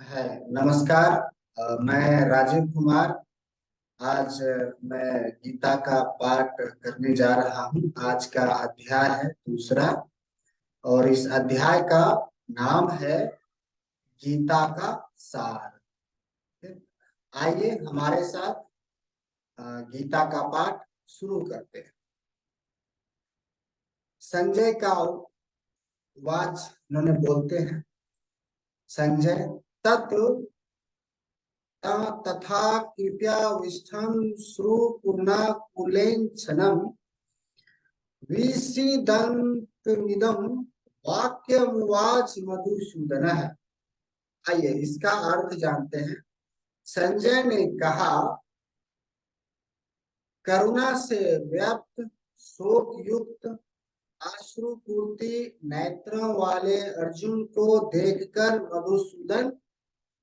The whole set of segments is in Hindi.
है। नमस्कार। मैं राजीव कुमार। आज मैं गीता का पाठ करने जा रहा हूँ। आज का अध्याय है दूसरा, और इस अध्याय का नाम है गीता का सार। आइए हमारे साथ गीता का पाठ शुरू करते हैं। संजय का वाच उन्होंने बोलते हैं। संजय तत् तथा कृपया विष्ठम श्रु पूर्णा कुलेक्षणम विसीदन्तमिदं वाक्यमुवाच मधुसूदनः। आइए इसका अर्थ जानते हैं। संजय ने कहा, करुणा से व्याप्त शोक युक्त अश्रुपूर्ति नेत्रों वाले अर्जुन को देखकर मधुसूदन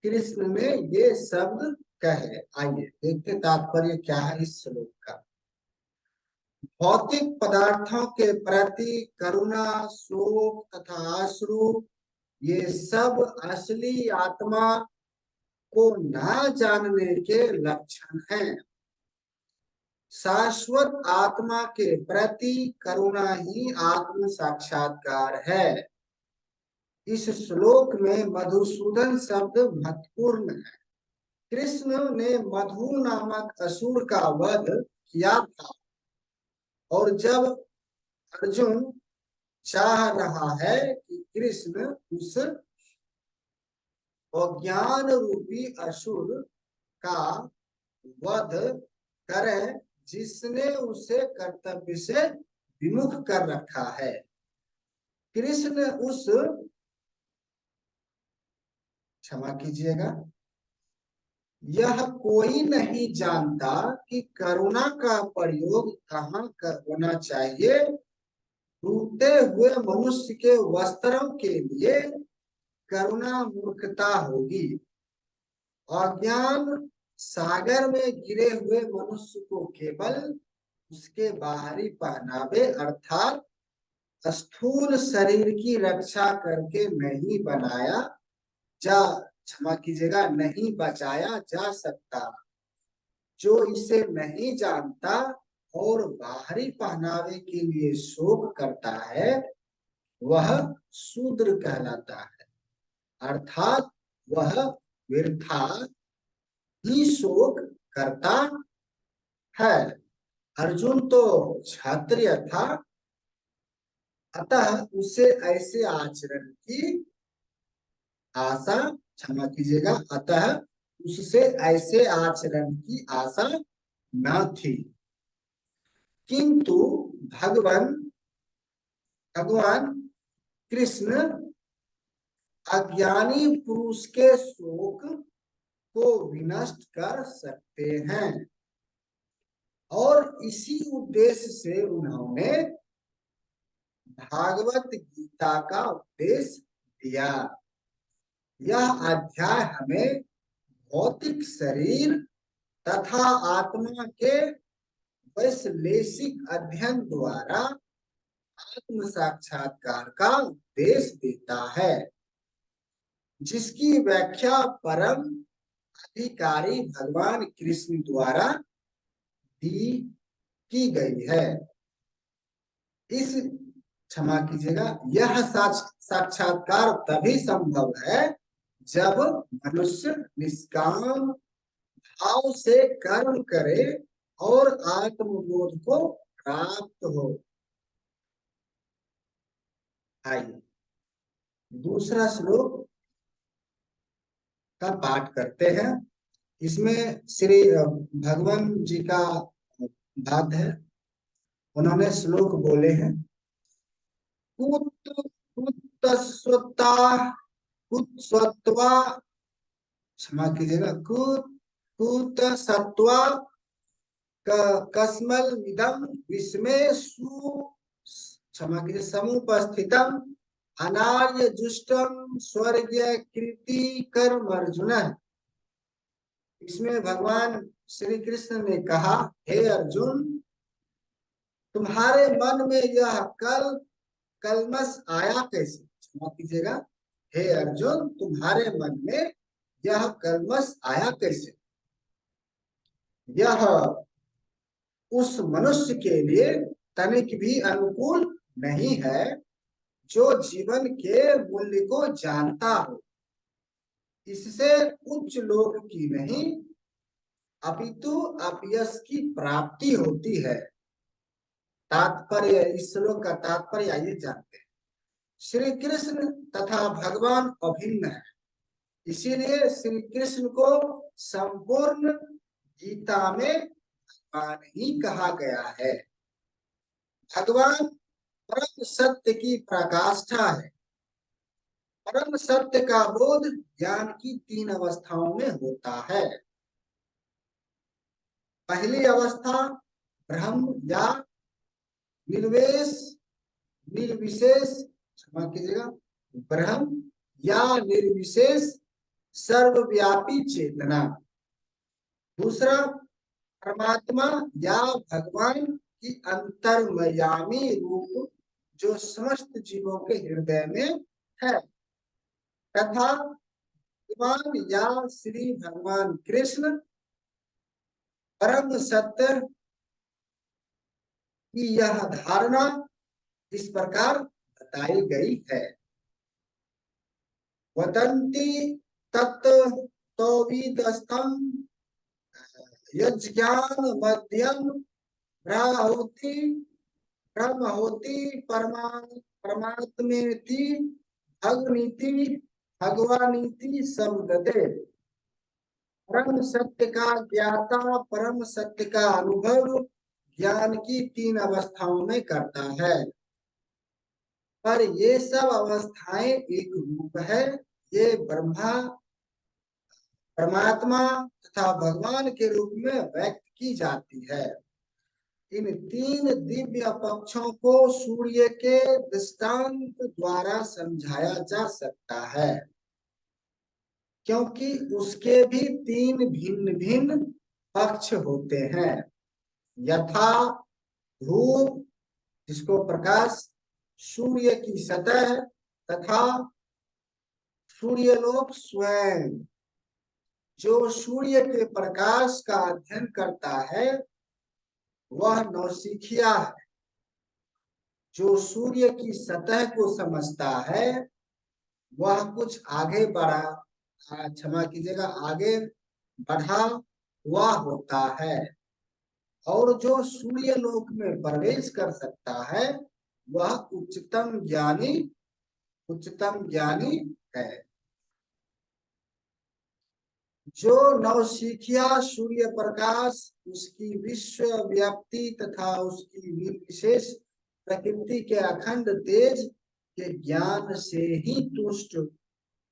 कृष्ण ने ये शब्द कहे। आइए देखते तात्पर्य क्या है इस श्लोक का। भौतिक पदार्थों के प्रति करुणा, शोक तथा अश्रु ये सब असली आत्मा को ना जानने के लक्षण हैं। शाश्वत आत्मा के प्रति करुणा ही आत्म साक्षात्कार है। इस श्लोक में मधुसूदन शब्द महत्वपूर्ण है। कृष्ण ने मधु नामक असुर का वध किया था, और जब अर्जुन चाह रहा है कि कृष्ण उस अज्ञान रूपी असुर का वध करे जिसने उसे कर्तव्य से विमुख कर रखा है, कृष्ण उस क्षमा कीजिएगा, यह कोई नहीं जानता कि करुणा का प्रयोग कहाँ होना चाहिए। टूटे हुए मनुष्य के वस्त्रों के लिए करुणा मूर्खता होगी। अज्ञान सागर में गिरे हुए मनुष्य को केवल उसके बाहरी पहनावे अर्थात स्थूल शरीर की रक्षा करके नहीं बनाया जा क्षमा कीजिएगा नहीं बचाया जा सकता। जो इसे नहीं जानता और बाहरी पहनावे के लिए शोक करता है वह शूद्र कहलाता है, अर्थात वह वृथा ही शोक करता है। अर्जुन तो क्षत्रिय था, अतः उसे ऐसे आचरण की आशा क्षमा कीजिएगा अतः उससे ऐसे आचरण की आशा न थी। किंतु भगवान कृष्ण अज्ञानी पुरुष के शोक को विनष्ट कर सकते हैं, और इसी उद्देश्य से उन्होंने भागवत गीता का उपदेश दिया। यह अध्याय हमें भौतिक शरीर तथा आत्मा के वैश्लेषिक अध्ययन द्वारा आत्म साक्षात्कार का उपदेश देता है, जिसकी व्याख्या परम अधिकारी भगवान कृष्ण द्वारा की गई है। इस क्षमा कीजिएगा यह साक्षात्कार तभी संभव है जब मनुष्य निष्काम भाव से कर्म करे और आत्मबोध को प्राप्त हो। आइए दूसरा श्लोक का पाठ करते हैं। इसमें श्री भगवान जी का बात है। उन्होंने श्लोक बोले हैं, कुत्सत्वा क्षमा कीजिएगा कुत सत्वा कस्मल इदम विस्मय क्षमा कीजिए समुपस्थितम अनार्य जुष्टम स्वर्गीय कृति कर्म अर्जुन। इसमें भगवान श्री कृष्ण ने कहा, हे अर्जुन, तुम्हारे मन में यह कलमश आया कैसे? क्षमा कीजिएगा, हे अर्जुन, तुम्हारे मन में यह कल्मश आया कैसे? यह उस मनुष्य के लिए तनिक भी अनुकूल नहीं है जो जीवन के मूल्य को जानता हो। इससे उच्च लोक की नहीं अपितु अपयश की प्राप्ति होती है। तात्पर्य, इस श्लोक का तात्पर्य आइए जानते हैं। श्री कृष्ण तथा भगवान अभिन्न है, इसीलिए श्री कृष्ण को संपूर्ण गीता में भगवान ही कहा गया है। भगवान परम सत्य की प्रकाष्ठा है। परम सत्य का बोध ज्ञान की 3 अवस्थाओं में होता है। पहली अवस्था ब्रह्म या निर्वेश निर्विशेष, क्षमा कीजिएगा, ब्रह्म या निर्विशेष सर्वव्यापी चेतना। दूसरा परमात्मा या भगवान की अंतर्मयामी रूप जो समस्त जीवों के हृदय में है, तथा भगवान या श्री भगवान कृष्ण परम सत्य की यह धारणा इस प्रकार बताई गई है। वदन्ति तत्त्वविदस्तम यज्ञान मध्यम ब्रह्मोति ब्रह्मोति परमात्मेति भगनीति भगवानीति शब्दते। परम सत्य का ज्ञाता परम सत्य का अनुभव ज्ञान की 3 अवस्थाओं में करता है, पर ये सब अवस्थाएं एक रूप है। ये ब्रह्मा परमात्मा तथा भगवान के रूप में व्यक्त की जाती है। इन 3 दिव्य पक्षों को सूर्य के दृष्टांत द्वारा समझाया जा सकता है, क्योंकि उसके भी 3 भिन्न भिन्न पक्ष होते हैं। यथा धूप, जिसको प्रकाश सूर्य की सतह, तथा सूर्यलोक स्वयं जो सूर्य के प्रकाश का अध्ययन करता है, वह नौसिखिया है। जो सूर्य की सतह को समझता है, वह कुछ आगे बढ़ा, क्षमा कीजिएगा, आगे बढ़ा हुआ होता है। और जो सूर्य लोक में प्रवेश कर सकता है, वह उच्चतम ज्ञानी है। जो नवसिखिया सूर्य प्रकाश, उसकी विश्व व्याप्ति तथा उसकी विशेष प्रकृति के अखंड तेज के ज्ञान से ही तुष्ट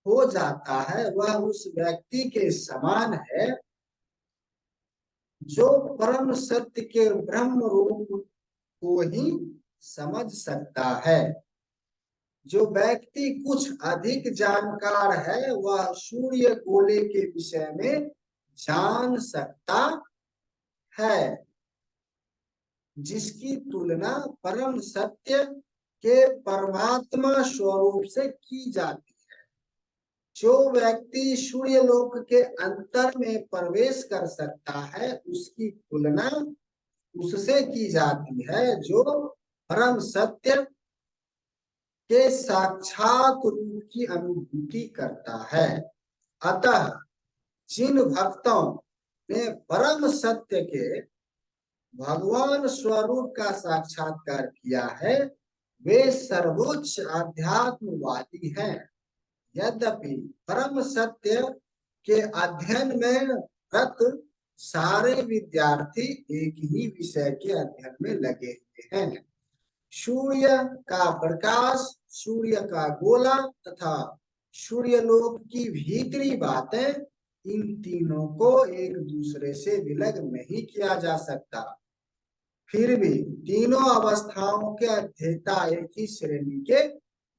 हो जाता है, वह उस व्यक्ति के समान है जो परम सत्य के ब्रह्म रूप को ही समझ सकता है। जो व्यक्ति कुछ अधिक जानकार है, वह सूर्य गोले के विषय में जान सकता है, जिसकी तुलना परम सत्य के परमात्मा स्वरूप से की जाती है। जो व्यक्ति सूर्य लोक के अंतर में प्रवेश कर सकता है, उसकी तुलना उससे की जाती है जो परम सत्य के साक्षात रूप की अनुभूति करता है। अतः जिन भक्तों ने परम सत्य के भगवान स्वरूप का साक्षात्कार किया है, वे सर्वोच्च आध्यात्मवादी हैं। यद्यपि परम सत्य के अध्ययन में रत सारे विद्यार्थी एक ही विषय के अध्ययन में लगे हुए हैं। सूर्य का प्रकाश, सूर्य का गोला तथा सूर्यलोक की भीतरी बातें, इन तीनों को एक दूसरे से विलग नहीं किया जा सकता। फिर भी तीनों अवस्थाओं के अध्येता एक ही श्रेणी के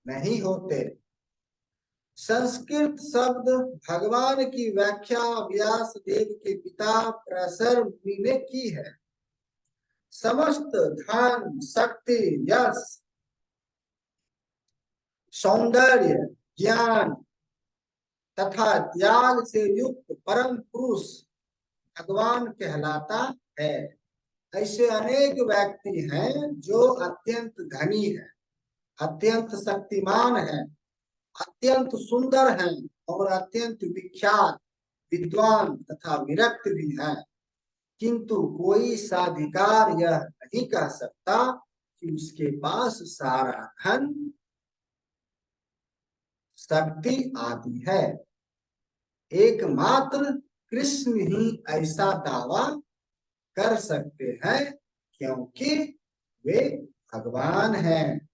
नहीं होते। संस्कृत शब्द भगवान की व्याख्या व्यास देव के पिता प्रसर मुनि ने की है। समस्त धन, शक्ति, यश, सौंदर्य, ज्ञान तथा त्याग से युक्त परम पुरुष भगवान कहलाता है। ऐसे अनेक व्यक्ति हैं जो अत्यंत धनी हैं, अत्यंत शक्तिमान हैं, अत्यंत सुंदर हैं और अत्यंत विख्यात विद्वान तथा विरक्त भी हैं, किंतु कोई साधिकार यह नहीं कह सकता कि उसके पास सारा धन, शक्ति आदि है। एकमात्र कृष्ण ही ऐसा दावा कर सकते हैं, क्योंकि वे भगवान हैं।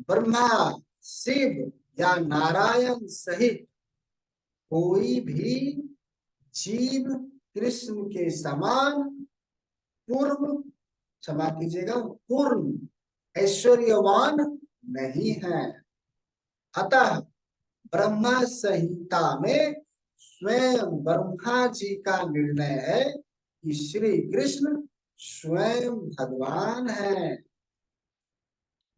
ब्रह्मा, शिव या नारायण सहित कोई भी जीव कृष्ण के समान पूर्व, क्षमा कीजिएगा, पूर्ण ऐश्वर्यवान नहीं है। अतः ब्रह्मा संहिता में स्वयं ब्रह्मा जी का निर्णय है कि श्री कृष्ण स्वयं भगवान है।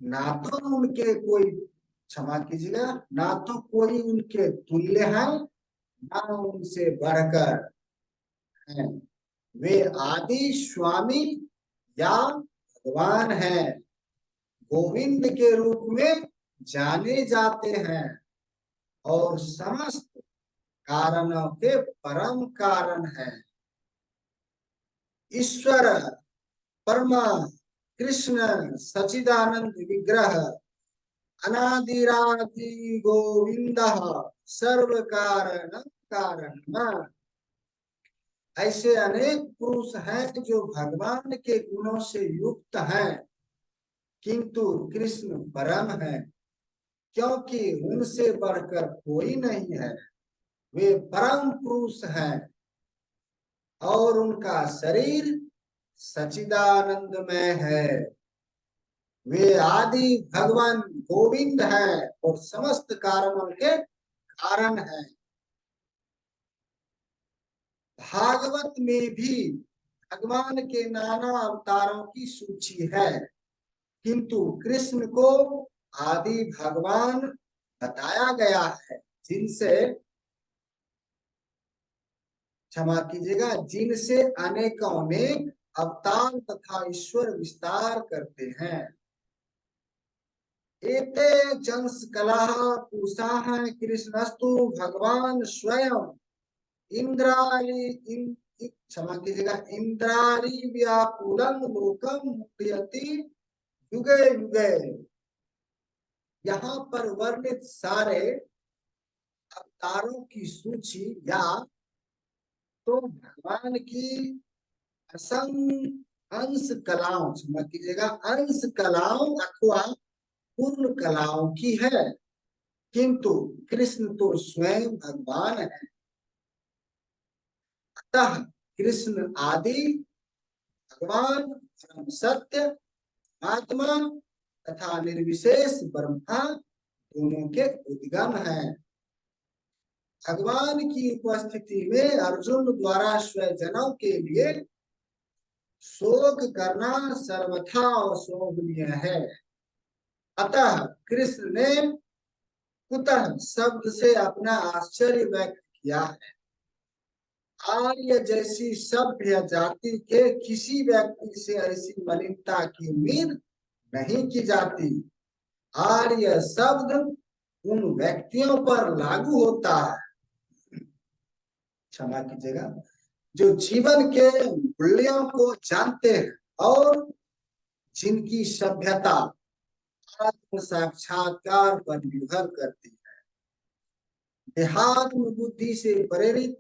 ना तो उनके कोई, क्षमा कीजिएगा, ना तो कोई उनके तुल्य है, ना उनसे बढ़कर है। वे आदि स्वामी या भगवान हैं, गोविंद के रूप में जाने जाते हैं और समस्त कारणों के परम कारण है। ईश्वर परमा कृष्ण सचिदानंद विग्रह अनादिरादि गोविंद सर्व कारण कारण। ऐसे अनेक पुरुष हैं जो भगवान के गुणों से युक्त हैं, किंतु कृष्ण परम है, क्योंकि उनसे बढ़कर कोई नहीं है। वे परम पुरुष हैं और उनका शरीर सच्चिदानंदमय है। वे आदि भगवान गोविंद हैं और समस्त कारणों के कारण हैं। भागवत में भी भगवान के नाना अवतारों की सूची है, किंतु कृष्ण को आदि भगवान बताया गया है, जिनसे, क्षमा कीजिएगा, जिनसे अनेकों अनेक अवतार तथा ईश्वर विस्तार करते हैं। एते जंस कला पुरुषाः कृष्णस्तु भगवान स्वयं इंद्रारी क्षमा कीजिएगा, इंद्रारी व्याकुलं लोकम मुक्ति युगे युगे। यहाँ पर वर्णित सारे अवतारों की सूची या तो भगवान की असंख्य अंश कलाओं, क्षमा कीजिएगा, अंश कलाओं अथवा पूर्ण कलाओं की है, किंतु कृष्ण तो स्वयं भगवान है। अतः कृष्ण आदि भगवान परम सत्य आत्मा तथा निर्विशेष ब्रह्मा दोनों के उद्गम हैं। भगवान की उपस्थिति में अर्जुन द्वारा स्वजनों के लिए शोक करना सर्वथा अशोभनीय है। अतः कृष्ण ने कुतः शब्द से अपना आश्चर्य व्यक्त किया है। आर्य जैसी सभ्य जाति के किसी व्यक्ति से ऐसी मलिनता की उम्मीद नहीं की जाती। आर्य शब्द उन व्यक्तियों पर लागू होता है, क्षमा कीजिएगा, जो जीवन के मूल्यों को जानते हैं और जिनकी सभ्यता आत्म साक्षात्कार पर निर्भर करती है। देहात्म बुद्धि से प्रेरित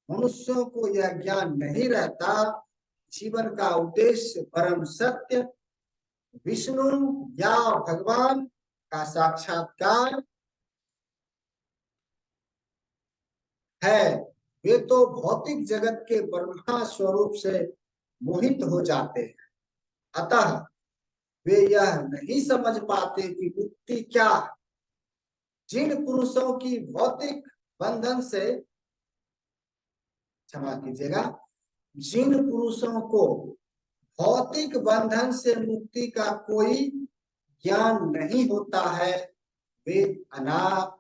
मनुष्यों को यह ज्ञान नहीं रहता, जीवन का उद्देश्य परम सत्य विष्णु या भगवान का साक्षात्कार है। वे तो भौतिक जगत के ब्रह्मा स्वरूप से मोहित हो जाते हैं। अतः वे यह नहीं समझ पाते कि मुक्ति क्या है। जिन पुरुषों की भौतिक बंधन से, क्षमा कीजिएगा, जिन पुरुषों को भौतिक बंधन से मुक्ति का कोई ज्ञान नहीं होता है, वे अनादि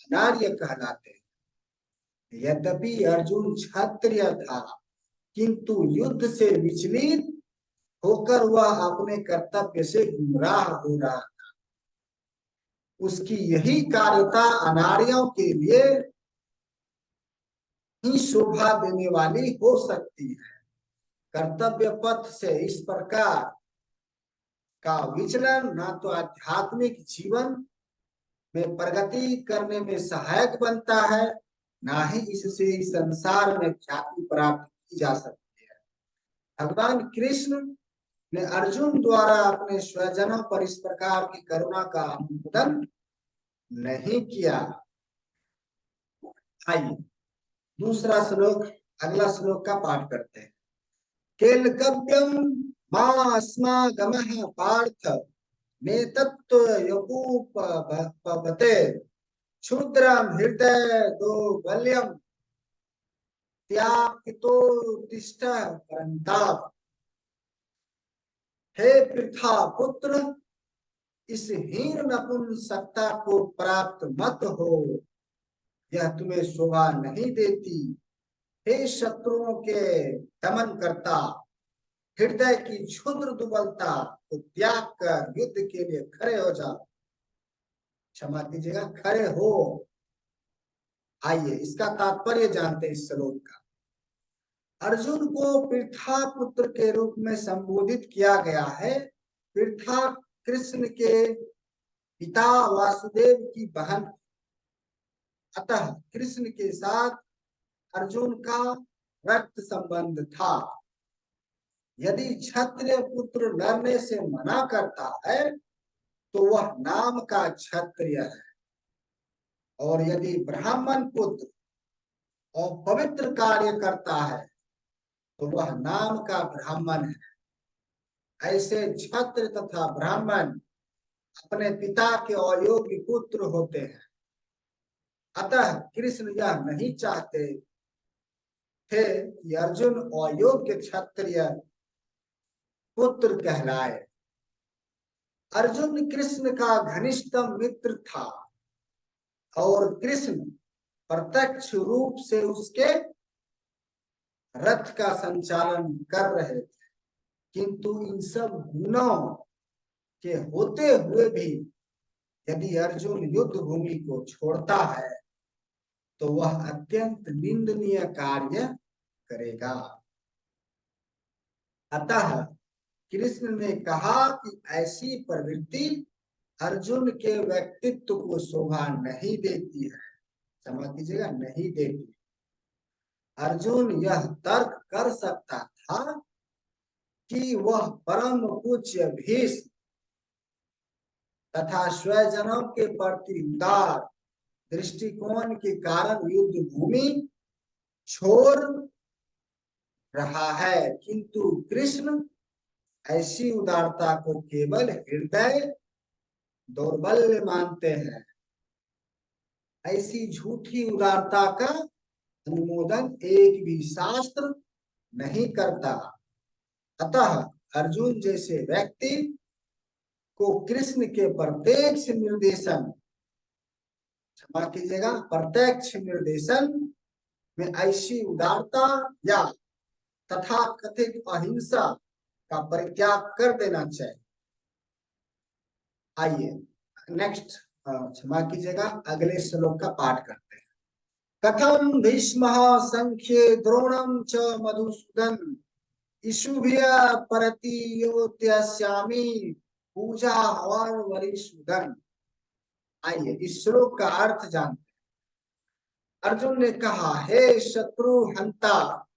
नार्य कहलाते हैं। यद्यपि अर्जुन क्षत्रिय था, किंतु युद्ध से विचलित होकर वह अपने कर्तव्य से गुमराह हो रहा था। उसकी यही कार्यता अनार्यों के लिए ही शोभा देने वाली हो सकती है। कर्तव्य पथ से इस प्रकार का विचलन न तो आध्यात्मिक जीवन में प्रगति करने में सहायक बनता है, ना ही इससे इस संसार में ख्याति प्राप्त की जा सकती है। भगवान कृष्ण ने अर्जुन द्वारा अपने स्वजनों पर इस प्रकार की करुणा का अनुमोदन नहीं किया। आइए दूसरा श्लोक, अगला श्लोक का पाठ करते हैं। केलकव्यम मास्मागमः पार्थ नेतत्व यकूपते क्षुद्रम हृदय दौर्बल्यम त्याक्तोत्तिष्ठ परंताप। हे पृथा पुत्र, इस हीन नपुंसकता को प्राप्त मत हो, यह तुम्हें शोभा नहीं देती। हे शत्रुओं के दमन करता, हृदय की क्षुद्र दुर्बलता को त्याग कर युद्ध के लिए खड़े हो जाओ। क्षमा कीजिएगा, खड़े हो। आइए इसका तात्पर्य जानते हैं इस श्लोक का। अर्जुन को पृथा पुत्र के रूप में संबोधित किया गया है। पृथा कृष्ण के पिता वासुदेव की बहन, अतः कृष्ण के साथ अर्जुन का रक्त संबंध था। यदि क्षत्रिय पुत्र लड़ने से मना करता है तो वह नाम का क्षत्रिय है, और यदि ब्राह्मण पुत्र और पवित्र कार्य करता है तो वह नाम का ब्राह्मण है। ऐसे क्षत्रिय तथा ब्राह्मण अपने पिता के अयोग्य पुत्र होते हैं। अतः कृष्ण यह नहीं चाहते थे कि अर्जुन अयोग्य क्षत्रिय पुत्र कहलाए। अर्जुन कृष्ण का घनिष्ठतम मित्र था और कृष्ण प्रत्यक्ष रूप से उसके रथ का संचालन कर रहे थे, किंतु इन सब गुणों के होते हुए भी यदि अर्जुन युद्ध भूमि को छोड़ता है तो वह अत्यंत निंदनीय कार्य करेगा। अतः कृष्ण ने कहा कि ऐसी प्रवृत्ति अर्जुन के व्यक्तित्व को शोभा नहीं देती है। क्षमा कीजिएगा, नहीं देती। अर्जुन यह तर्क कर सकता था कि वह परम पूज्य भीष्म तथा स्वजनों के प्रति उदार दृष्टिकोण के कारण युद्ध भूमि छोड़ रहा है, किंतु कृष्ण ऐसी उदारता को केवल हृदय दौर्बल्य मानते हैं। ऐसी झूठी उदारता का अनुमोदन एक भी शास्त्र नहीं करता। अतः अर्जुन जैसे व्यक्ति को कृष्ण के प्रत्यक्ष निर्देशन, क्षमा कीजिएगा, प्रत्यक्ष निर्देशन में ऐसी उदारता या तथा कथित अहिंसा का परित्याग कर देना चाहिए। आइए नेक्स्ट, क्षमा कीजिएगा, अगले श्लोक का पाठ करते हैं। कथम भीष्मः संख्ये द्रोणं च मधुसूदन इषुभिः प्रतियोत्स्यामि पूजा हवन वरिष्ठन। आइए इस श्लोक का अर्थ जानते हैं। अर्जुन ने कहा, हे शत्रु हंता,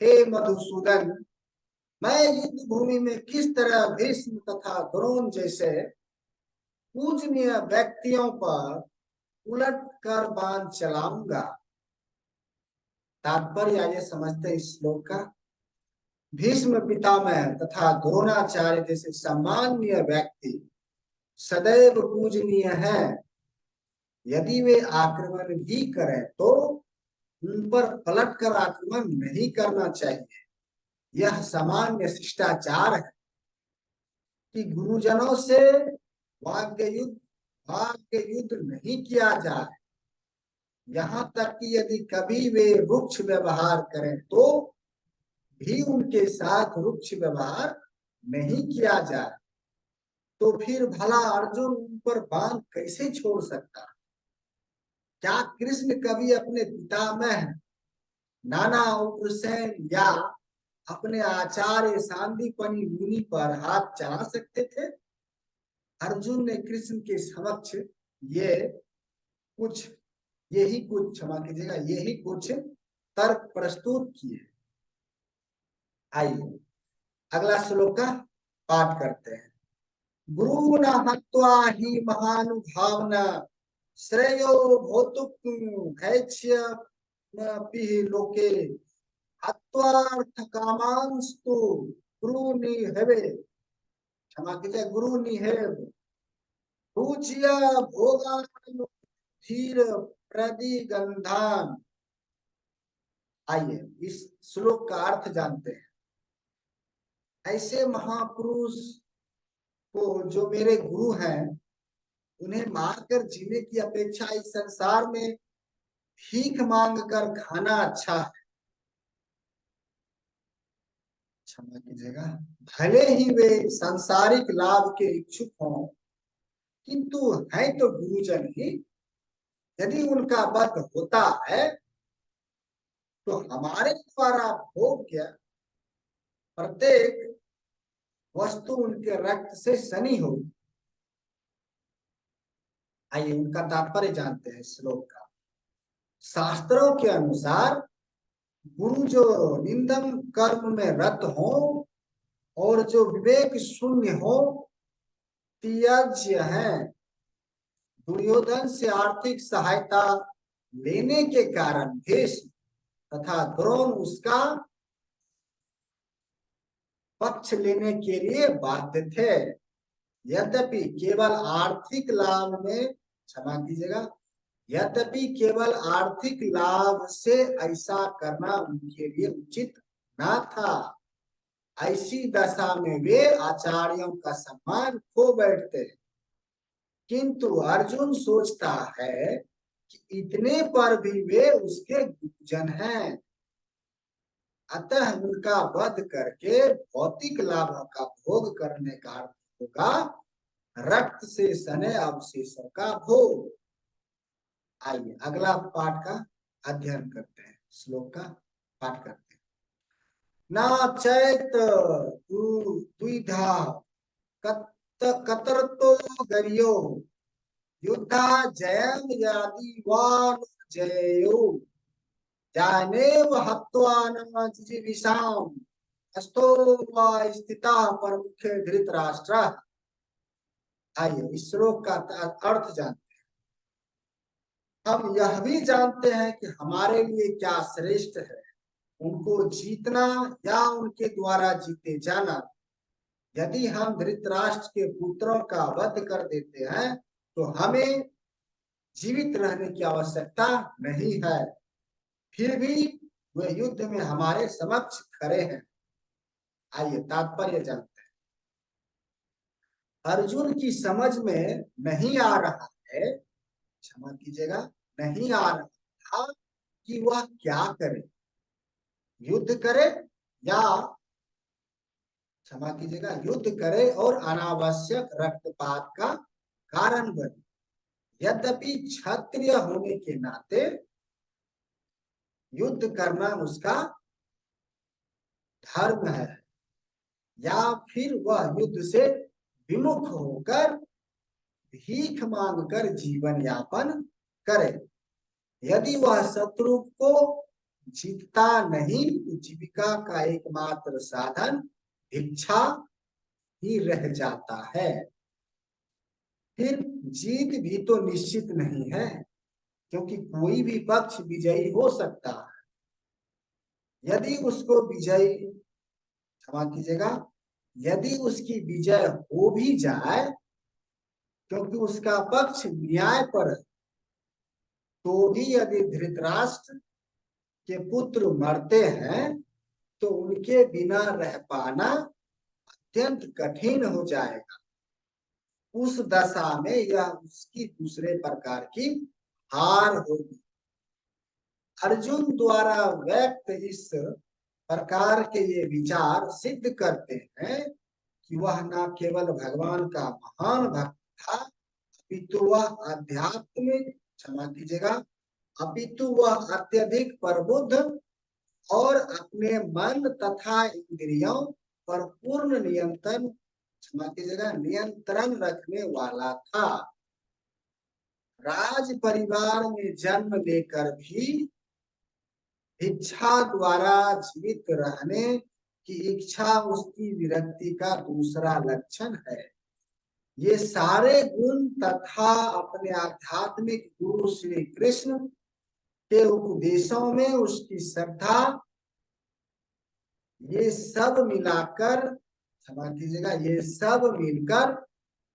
हे मधुसूदन, मैं युद्ध भूमि में किस तरह भीष्म तथा द्रोण जैसे पूजनीय व्यक्तियों पर उलट कर बाण चलाऊंगा। तात्पर्य आइए समझते हैं इस श्लोक का। भीष्म पितामह तथा द्रोणाचार्य जैसे सामान्य व्यक्ति सदैव पूजनीय है। यदि वे आक्रमण भी करें तो उन पर पलटकर आक्रमण नहीं करना चाहिए। यह सामान्य शिष्टाचार है कि गुरुजनों से वाक्य युद्ध नहीं किया जाए। यहाँ तक कि यदि कभी वे रुक्ष व्यवहार करें तो भी उनके साथ रुक्ष व्यवहार नहीं किया जाए। तो फिर भला अर्जुन उन पर बाण कैसे छोड़ सकता? क्या कृष्ण कभी अपने पितामह नाना उग्रसेन या अपने आचार्य सांदीपनि मुनि पर हाथ चला सकते थे? अर्जुन ने कृष्ण के समक्ष ये कुछ यही कुछ क्षमा कीजिएगा यही कुछ तर्क प्रस्तुत किए। आइए अगला श्लोक का पाठ करते हैं। गुरु न हत्वा ही महानुभावन श्रेयो भौतुक लोके हत्वार्थ कामांस्तु गुरु निहवे क्षमा कीजिए गुरु निहेव पूज्य भोगान धीर प्रतिगंधान। आइए इस श्लोक का अर्थ जानते हैं। ऐसे महापुरुष को जो मेरे गुरु हैं उन्हें मारकर जीने की अपेक्षा इस संसार में भीख मांग कर खाना अच्छा है। क्षमा कीजिएगा भले ही वे सांसारिक लाभ के इच्छुक हों किंतु है तो गुरुजन ही। यदि उनका वध होता है तो हमारे द्वारा भोग्य प्रत्येक वस्तु उनके रक्त से सनी होगी। आइए उनका तात्पर्य जानते हैं श्लोक का। शास्त्रों के अनुसार गुरु जो निंदन कर्म में रत हो और जो विवेक शून्य हो त्याज्य है। दुर्योधन से आर्थिक सहायता लेने के कारण भीष्म तथा द्रोण उसका पक्ष लेने के लिए बाध्य थे। यद्यपि केवल आर्थिक लाभ में क्षमा कीजिएगा यद्यपि केवल आर्थिक लाभ से ऐसा करना उनके लिए उचित न था। ऐसी दशा में वे आचार्यों का सम्मान खो बैठते। किंतु अर्जुन सोचता है कि इतने पर भी वे उसके गुरुजन हैं, अतः उनका वध करके भौतिक लाभों का भोग करने का अर्थ होगा रक्त से सने अवशेषों का भोग। आइए अगला पाठ का अध्ययन करते हैं। श्लोक का पाठ करते हैं। न चैत द्विधा कतरतो गरियो युद्धा जयम यादि वान जयो जानेव हत्वा न जिजीविषाम अस्तो वा स्थिता परमुखे धृतराष्ट्र। आइए इस श्लोक का अर्थ जानते हैं। हम यह भी जानते हैं कि हमारे लिए क्या श्रेष्ठ है, उनको जीतना या उनके द्वारा जीते जाना। यदि हम धृतराष्ट्र के पुत्रों का वध कर देते हैं तो हमें जीवित रहने की आवश्यकता नहीं है। फिर भी वे युद्ध में हमारे समक्ष खड़े हैं। आइए तात्पर्य जानते हैं। अर्जुन की समझ में नहीं आ रहा है, क्षमा कीजिएगा नहीं आ रहा था कि वह क्या करे, युद्ध करे या क्षमा कीजिएगा युद्ध करे और अनावश्यक रक्तपात का कारण बने। यद्यपि क्षत्रिय होने के नाते युद्ध करना उसका धर्म है या फिर वह युद्ध से विमुख होकर भीख मांगकर जीवन यापन करे। यदि वह शत्रु को जीतता नहीं तो जीविका का एकमात्र साधन भिक्षा ही रह जाता है। फिर जीत भी तो निश्चित नहीं है क्योंकि कोई भी पक्ष विजयी हो सकता है। यदि उसको विजयी क्षमा कीजिएगा यदि उसकी विजय हो भी जाए क्योंकि उसका पक्ष न्याय पर है तो भी यदि धृतराष्ट्र के पुत्र मरते हैं तो उनके बिना रह पाना अत्यंत कठिन हो जाएगा। उस दशा में यह उसकी दूसरे प्रकार की हार होगी। अर्जुन द्वारा व्यक्त इस प्रकार के ये विचार सिद्ध करते हैं कि वह न केवल भगवान का महान भक्त था, अपितु वह आध्यात्मिक, क्षमा कीजिएगा, अपितु वह अत्यधिक प्रबुद्ध और अपने मन तथा इंद्रियों पर पूर्ण नियंत्रण, क्षमा कीजिएगा, नियंत्रण रखने वाला था। राज परिवार में जन्म लेकर भी इच्छा द्वारा जीवित रहने की इच्छा उसकी विरक्ति का दूसरा लक्षण है। ये सारे गुण तथा अपने आध्यात्मिक गुरु श्री कृष्ण के उपदेशों में उसकी श्रद्धा, ये सब मिलाकर, क्षमा कीजिएगा, ये सब मिलकर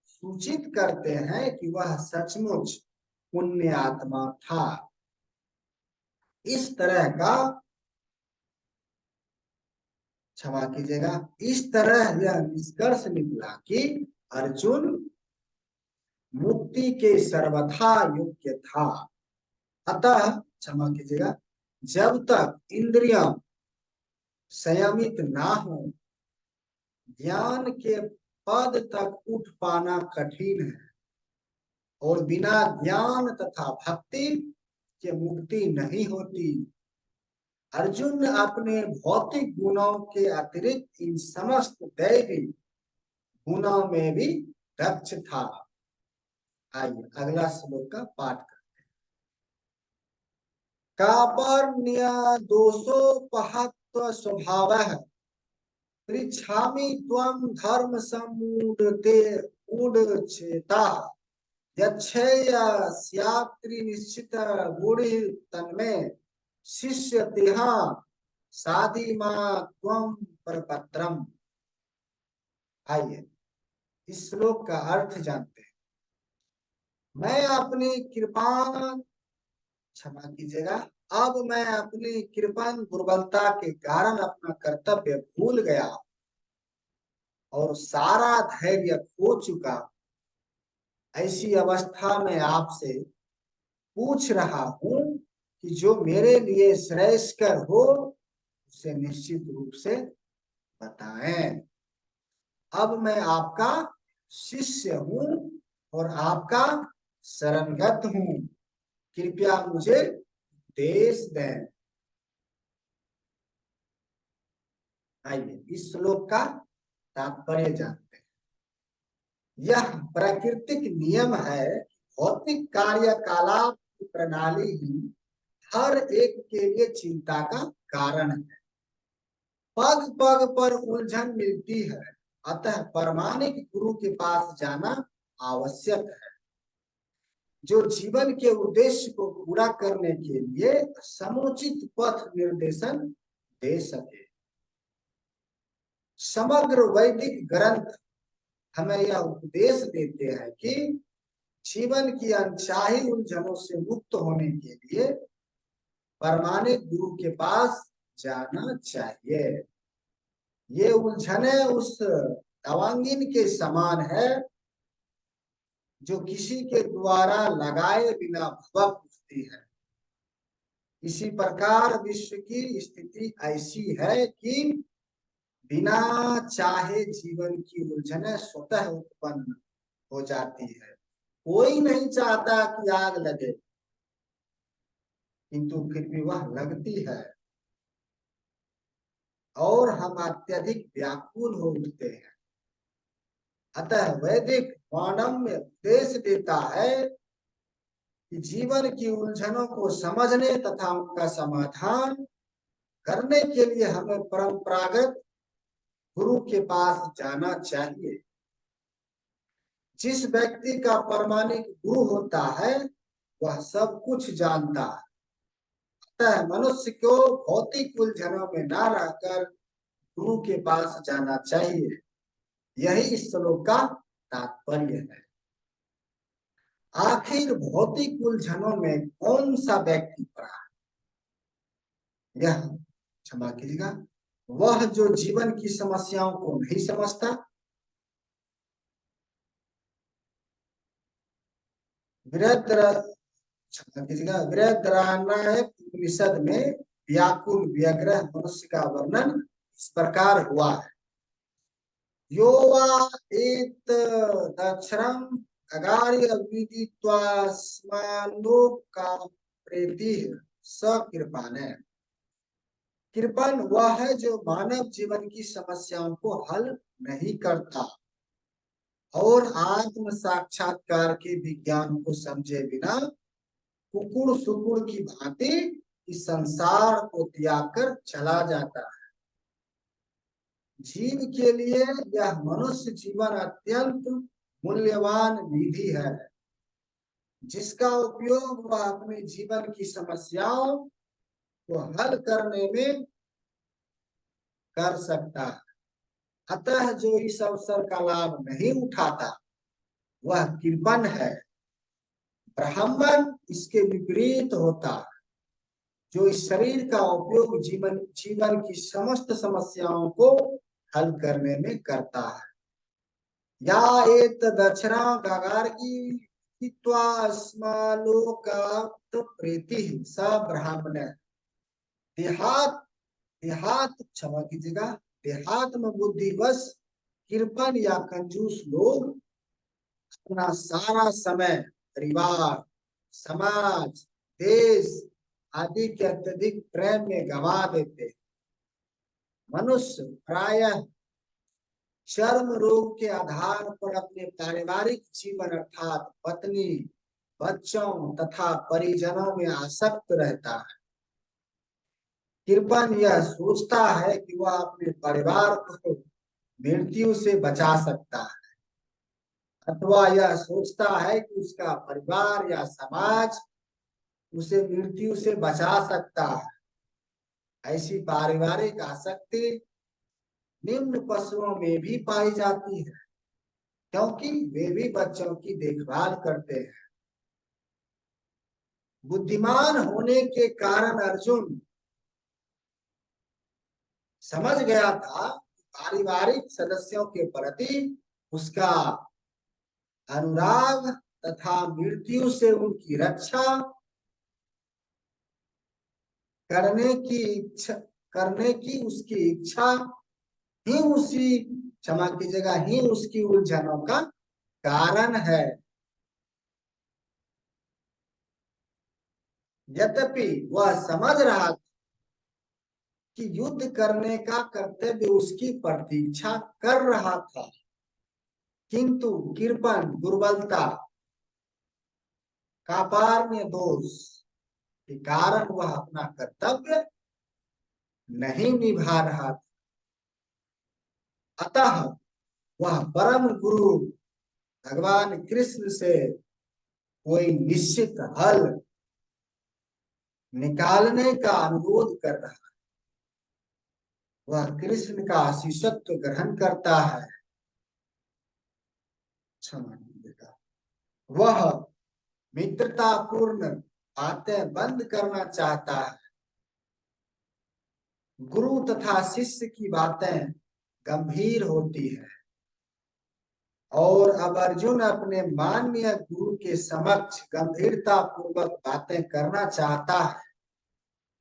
सूचित करते हैं कि वह सचमुच पुण्य आत्मा था। इस तरह का, क्षमा कीजिएगा, इस तरह यह निष्कर्ष निकला कि अर्जुन मुक्ति के सर्वथा योग्य था। अतः, क्षमा कीजिएगा, जब तक इंद्रियां संयमित ना हो, ज्ञान के पद तक उठ पाना कठिन है और बिना ज्ञान तथा भक्ति के मुक्ति नहीं होती। अर्जुन अपने भौतिक गुणों के अतिरिक्त इन समस्त दैवी गुणों में भी दक्ष था। आइए अगला श्लोक का पाठ करते हैं। कार्पण्य दोषोपहत्व स्वभावः पृच्छामि त्वं धर्म सम्मूढ़ते मूढ़चेताः यच्छ्रेयस्यात्रि निश्चित गुणि तन्मे शिष्य तेहा साधि मां त्वं परपत्रम। आइए इस श्लोक का अर्थ जानते हैं। मैं अपनी कृपान, क्षमा कीजिएगा, अब मैं अपनी कृपण दुर्बलता के कारण अपना कर्तव्य भूल गया और सारा धैर्य खो चुका। ऐसी अवस्था में आपसे पूछ रहा हूं कि जो मेरे लिए श्रेयस्कर हो उसे निश्चित रूप से बताएं। अब मैं आपका शिष्य हूं और आपका शरणगत हूं, कृपया मुझे उपदेश दें। आइए इस श्लोक का तात्पर्य जानते हैं। यह प्राकृतिक नियम है, भौतिक कार्यकलाप की प्रणाली ही हर एक के लिए चिंता का कारण है। पग पग पर उलझन मिलती है, अतः प्रामाणिक गुरु के पास जाना आवश्यक है, जो जीवन के उद्देश्य को पूरा करने के लिए समुचित पथ निर्देशन दे सके। समग्र वैदिक ग्रंथ हमें यह उपदेश देते हैं कि जीवन की अनचाही उलझनों से मुक्त होने के लिए प्रामाणिक गुरु के पास जाना चाहिए। ये उलझने उस तवांगिन के समान है जो किसी के द्वारा लगाए बिना भभक उठती है। इसी प्रकार विश्व की स्थिति ऐसी है कि बिना चाहे जीवन की उलझने स्वतः उत्पन्न हो जाती है। कोई नहीं चाहता कि आग लगे, किंतु फिर भी वह लगती है और हम अत्यधिक व्याकुल हो उठते हैं। अतः वैदिक मानव उपदेश देता है कि जीवन की उलझनों को समझने तथा उनका समाधान करने के लिए हमें परंपरागत गुरु के पास जाना चाहिए। जिस व्यक्ति का प्रामाणिक गुरु होता है वह सब कुछ जानता है, अतः मनुष्य को भौतिक उलझनों में न रहकर गुरु के पास जाना चाहिए। यही इस श्लोक का तात्पर्य है। आखिर भौतिक उलझनों में कौन सा व्यक्ति पड़ा है? यह, क्षमा कीजिएगा, वह जो जीवन की समस्याओं को नहीं समझता, वृद्ध क्षमा कीजिएगा, बृहदारण्यक उपनिषद में व्याकुल व्यग्र मनुष्य का वर्णन इस प्रकार हुआ है। यो वा एत दक्षरम अगार्य विदित्वा स्मालोक का प्रेति स कृपान। कृपण वह है जो मानव जीवन की समस्याओं को हल नहीं करता और आत्म साक्षात्कार के विज्ञान को समझे बिना कुकुर सुकुर की भांति इस संसार को त्याग कर चला जाता है। जीव के लिए यह मनुष्य जीवन अत्यंत मूल्यवान निधि है, जिसका उपयोग वह अपने जीवन की समस्याओं को हल करने में कर सकता है। अतः जो इस अवसर का लाभ नहीं उठाता वह कृपण है। ब्राह्मण इसके विपरीत होता है, जो इस शरीर का उपयोग जीवन की समस्त समस्याओं को हल करने में करता है। या एत दक्षिणा गागार की प्रीति स ब्राह्मण। देहात देहात क्षमा कीजिएगा, देहात में बुद्धिवश कृपण या कंजूस लोग अपना सारा समय परिवार, समाज, देश आदि के अत्यधिक प्रेम में गंवा देते। मनुष्य प्रायः चर्म रोग के आधार पर अपने पारिवारिक जीवन अर्थात पत्नी, बच्चों तथा परिजनों में आसक्त रहता है। कृपण यह सोचता है कि वह अपने परिवार को मृत्यु से बचा सकता है, अथवा यह सोचता है कि उसका परिवार या समाज उसे मृत्यु से बचा सकता है। ऐसी पारिवारिक आसक्ति निम्न पशुओं में भी पाई जाती है, क्योंकि वे भी बच्चों की देखभाल करते हैं। बुद्धिमान होने के कारण अर्जुन समझ गया था पारिवारिक सदस्यों के प्रति उसका अनुराग तथा मृत्यु से उनकी रक्षा करने की उसकी इच्छा ही उसी क्षमा की जगह ही उसकी उलझनों का कारण है। यद्यपि वह समझ रहा था कि युद्ध करने का कर्तव्य उसकी प्रतीक्षा कर रहा था, किंतु कृपण दुर्बलता कापार्य दोष के कारण वह अपना कर्तव्य नहीं निभा रहा था। अतः वह परम गुरु भगवान कृष्ण से कोई निश्चित हल निकालने का अनुरोध कर रहा है। वह कृष्ण का शिष्यत्व ग्रहण करता है। क्षमा कीजिएगा, वह मित्रतापूर्ण बातें बंद करना चाहता है। गुरु तथा शिष्य की बातें गंभीर होती है और अब अर्जुन अपने माननीय गुरु के समक्ष गंभीरता पूर्वक बातें करना चाहता है।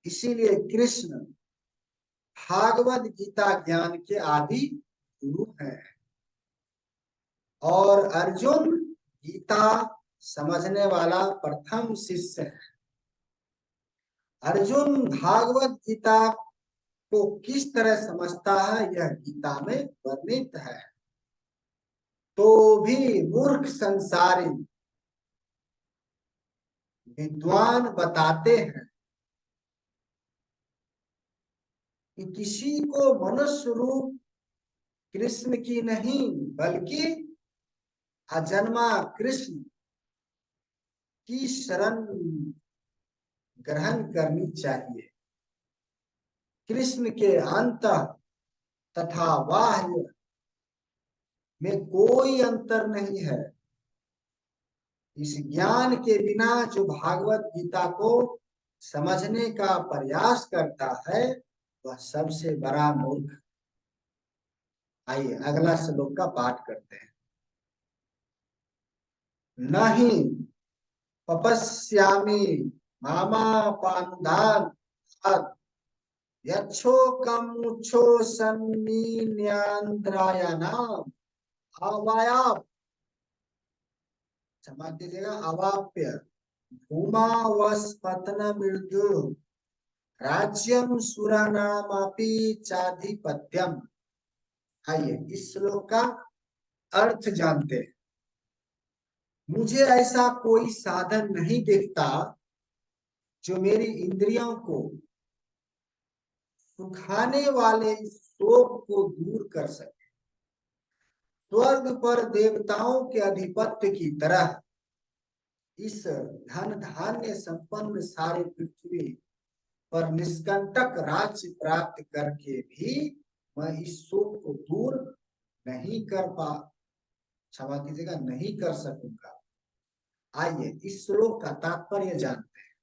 इसीलिए कृष्ण भागवत गीता ज्ञान के आदि गुरु हैं और अर्जुन गीता समझने वाला प्रथम शिष्य है। अर्जुन भागवत गीता को किस तरह समझता है यह गीता में वर्णित है। तो भी मूर्ख संसारी विद्वान बताते हैं कि किसी को मनुष्य रूप कृष्ण की नहीं बल्कि अजन्मा कृष्ण की शरण ग्रहण करनी चाहिए। कृष्ण के अंत तथा बाह्य में कोई अंतर नहीं है। इस ज्ञान के बिना जो भागवत गीता को समझने का प्रयास करता है वह सबसे बड़ा मूर्ख। आइए अगला श्लोक का पाठ करते हैं। नहीं पपस्यामि मामा पानुधान यच्छोकमुच्छो सन्निन्यान्द्रायणाम अवाया, क्षमा कीजिएगा, अवाप्य भूमा वस्पतन मृदु राज्यम सुरानामपि चाधिपत्यम। आइए इस श्लोक का अर्थ जानते हैं। मुझे ऐसा कोई साधन नहीं दिखता जो मेरी इंद्रियों को सुखाने वाले इस शोक को दूर कर सके। स्वर्ग पर देवताओं के अधिपत्य की तरह इस धन धान्य संपन्न सारे पृथ्वी पर निष्कंटक राज्य प्राप्त करके भी मैं इस शोक को दूर नहीं कर पा, क्षमा कीजिएगा, नहीं कर सकूंगा। आइए इस श्लोक का तात्पर्य जानते हैं।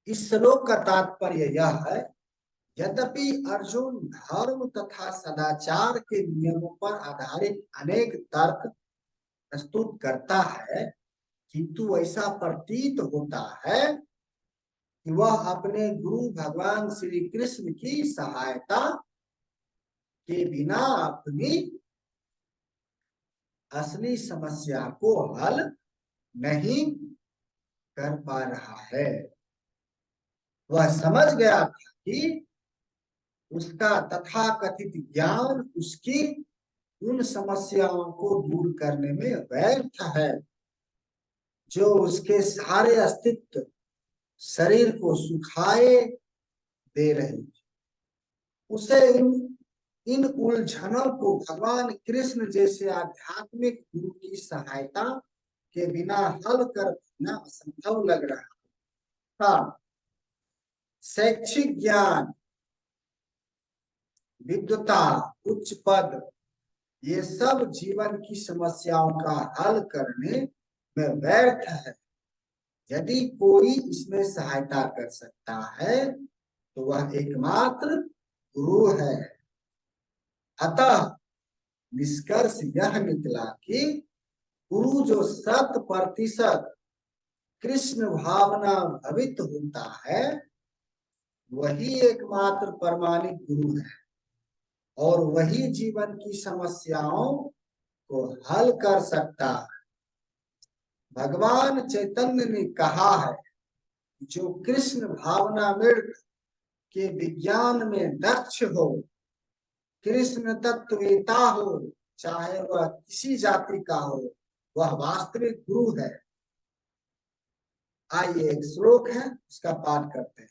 इस श्लोक का तात्पर्य यह है, यद्यपि अर्जुन धर्म तथा सदाचार के नियमों पर आधारित अनेक तर्क प्रस्तुत करता है, किंतु ऐसा प्रतीत होता है कि वह अपने गुरु भगवान श्री कृष्ण की सहायता के बिना अपनी असली समस्या को हल नहीं कर पा रहा है। वह समझ गया था कि उसका तथाकथित ज्ञान उसकी उन समस्याओं को दूर करने में व्यर्थ है जो उसके सारे अस्तित्व शरीर को सुखाए दे रही थी। उसे इन उलझनों को भगवान कृष्ण जैसे आध्यात्मिक गुरु की सहायता के बिना हल कर पाना असंभव लग रहा था। शैक्षिक ज्ञान, विद्वता, उच्च पद, ये सब जीवन की समस्याओं का हल करने में व्यर्थ है। यदि कोई इसमें सहायता कर सकता है तो वह एकमात्र गुरु है। अतः निष्कर्ष यह निकला कि गुरु जो 100% कृष्ण भावना भवित होता है, वही एकमात्र प्रमाणिक गुरु है और वही जीवन की समस्याओं को हल कर सकता है। भगवान चैतन्य ने कहा है, जो कृष्ण भावनामृत के विज्ञान में दक्ष हो, कृष्ण तत्ववेता हो, चाहे वह किसी जाति का हो, वह वास्तविक गुरु है। आइए एक श्लोक है, उसका पाठ करते हैं।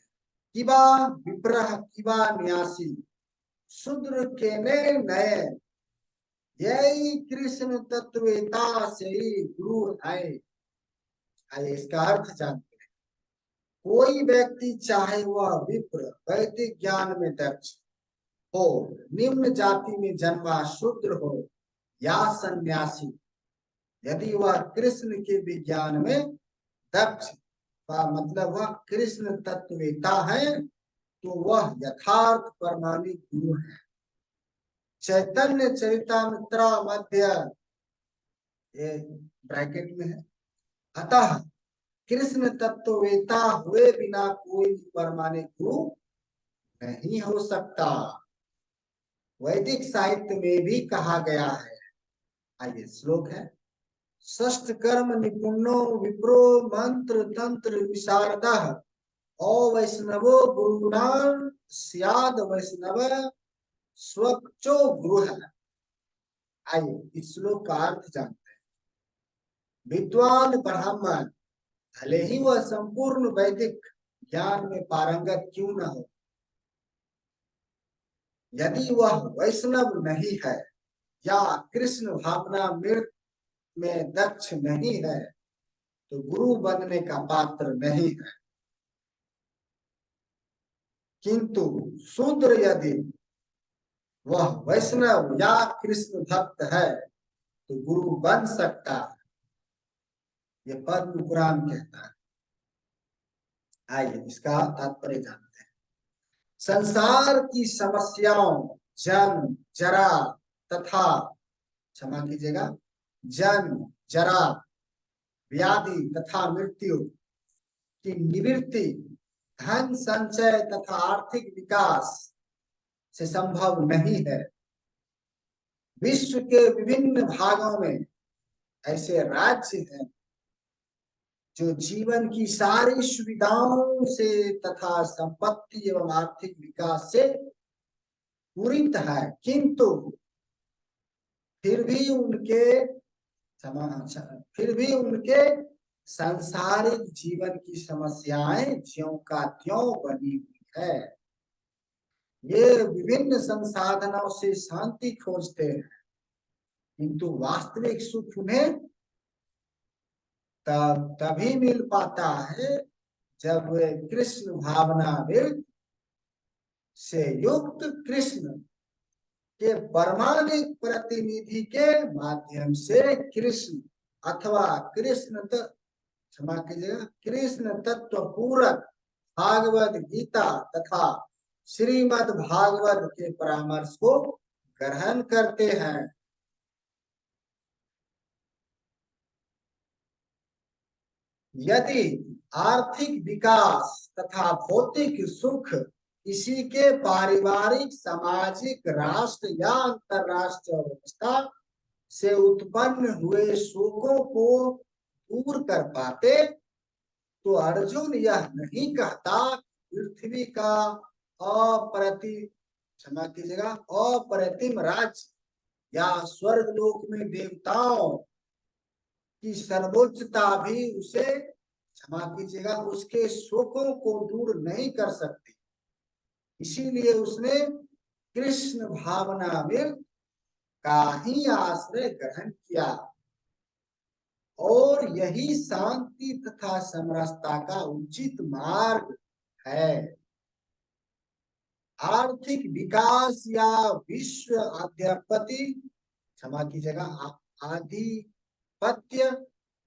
किबा विप्रह किबा न्यासी शूद्र के नए, यही कृष्ण तत्ववेता से गुरु है। आइए इसका अर्थ जानते हैं। कोई व्यक्ति चाहे वह विप्र वैदिक ज्ञान में दक्ष हो, निम्न जाति में जन्मा शूद्र हो या सन्यासी, यदि वह कृष्ण के विज्ञान में दक्ष का मतलब वह कृष्ण तत्ववेता है, तो वह यथार्थ प्रमाणिक गुरु है। चैतन्य चरितामृत मध्य, ये ब्रैकेट में है, अतः कृष्ण तत्ववेता हुए बिना कोई प्रमाणिक गुरु नहीं हो सकता। वैदिक साहित्य में भी कहा गया है। आइए श्लोक है। षष्ठ कर्म निपुणो विप्रो मंत्र तंत्र विशारदः अवैष्णवो गुरुणां स्याद वैष्णव स्वच्छो गुरु। आइए इस श्लोक का अर्थ जानते हैं। विद्वान ब्राह्मण भले ही वह संपूर्ण वैदिक ज्ञान में पारंगत क्यों न हो, यदि वह वैष्णव नहीं है या कृष्ण भावनामृत में दक्ष नहीं है, तो गुरु बनने का पात्र नहीं है। किंतु शूद्र यदि वह वैष्णव या कृष्ण भक्त है तो गुरु बन सकता है, ये पद्म पुराण कहता है। आइए इसका तात्पर्य जानते हैं। संसार की समस्याओं जन्म जरा तथा, क्षमा कीजिएगा, जन्म जरा व्याधि तथा मृत्यु की निवृत्ति धन संचय तथा आर्थिक विकास से संभव नहीं है। विश्व के विभिन्न भागों में ऐसे राज्य हैं जो जीवन की सारी सुविधाओं से तथा संपत्ति एवं आर्थिक विकास से पूरित है, किंतु फिर भी उनके फिर भी उनके सांसारिक जीवन की समस्याएं ज्यों का त्यों बनी हुई है। ये विभिन्न संसाधनों से शांति खोजते हैं, किंतु वास्तविक सुख उन्हें तभी मिल पाता है जब वे कृष्ण भावनामृत से युक्त कृष्ण के परमाणिक प्रतिनिधि के माध्यम से कृष्ण अथवा क्षमा कीजिएगा, कृष्ण तत्व पूरक भागवत गीता तथा श्रीमद् भागवत के परामर्श को ग्रहण करते हैं। यदि आर्थिक विकास तथा भौतिक सुख किसी के पारिवारिक, सामाजिक, राष्ट्र या अंतरराष्ट्रीय व्यवस्था से उत्पन्न हुए शोकों को दूर कर पाते, तो अर्जुन यह नहीं कहता पृथ्वी का क्षमा कीजिएगा, अप्रतिम राज्य या स्वर्गलोक में देवताओं की सर्वोच्चता भी उसे, क्षमा कीजिएगा, उसके शोकों को दूर नहीं कर सकती। इसीलिए उसने कृष्ण भावनामृत का ही आश्रय ग्रहण किया और यही शांति तथा समरसता का उचित मार्ग है। आर्थिक विकास या विश्व आधिपत्य, क्षमा कीजिएगा, आधिपत्य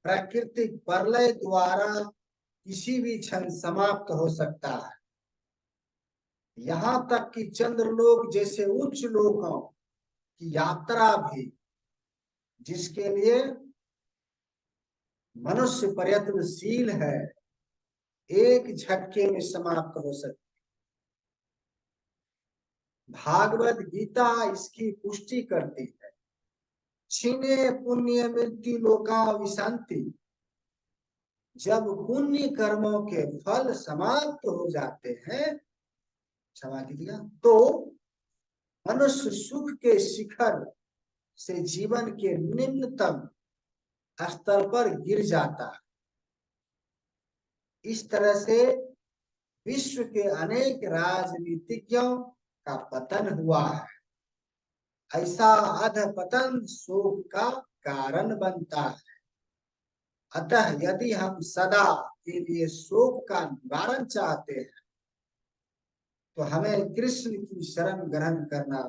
प्राकृतिक प्रलय द्वारा किसी भी क्षण समाप्त हो सकता है। यहाँ तक कि चंद्रलोक जैसे उच्च लोकों की यात्रा भी, जिसके लिए मनुष्य प्रयत्नशील है, एक झटके में समाप्त हो सकती। भागवत गीता इसकी पुष्टि करती है। क्षीणे पुण्य मृत्यु लोका विशांति, जब पुण्य कर्मों के फल समाप्त हो जाते हैं, क्षमा कीजिएगा, तो मनुष्य सुख के शिखर से जीवन के निम्नतम स्तर पर गिर जाता है। इस तरह से विश्व के अनेक राजनीतिज्ञों का पतन हुआ है। ऐसा अधपतन शोक का कारण बनता है। अतः यदि हम सदा के लिए शोक का निवारण चाहते हैं, तो हमें कृष्ण की शरण ग्रहण करना,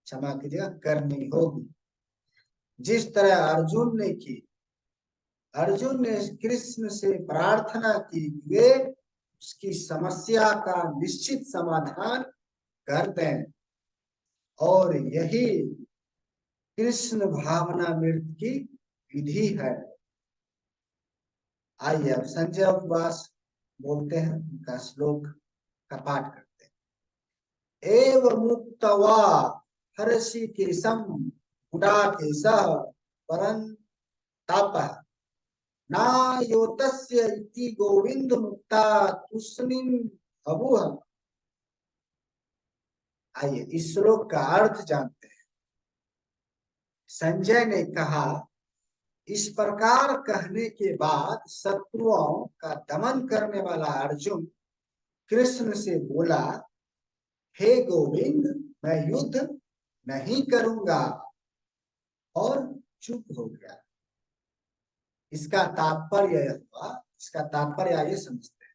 क्षमा कीजिएगा, करनी होगी। जिस तरह अर्जुन ने की। अर्जुन ने कृष्ण से प्रार्थना की, वे उसकी समस्या का निश्चित समाधान कर दें, और यही कृष्ण भावनामृत की विधि है। आइए अब संजय उपवास बोलते हैं, उनका श्लोक का पाठ करते हैं। एव मुक्तवा हर्षिकेशम गुडाकेशः परं तापः नायोतस्य इति गोविंद मुक्ता तुष्णीं अभूः। आइए इस श्लोक का अर्थ जानते हैं। संजय ने कहा, इस प्रकार कहने के बाद शत्रुओं का दमन करने वाला अर्जुन कृष्ण से बोला, हे गोविंद, मैं युद्ध नहीं करूंगा, और चुप हो गया। इसका तात्पर्य हुआ, इसका तात्पर्य आइए समझते हैं।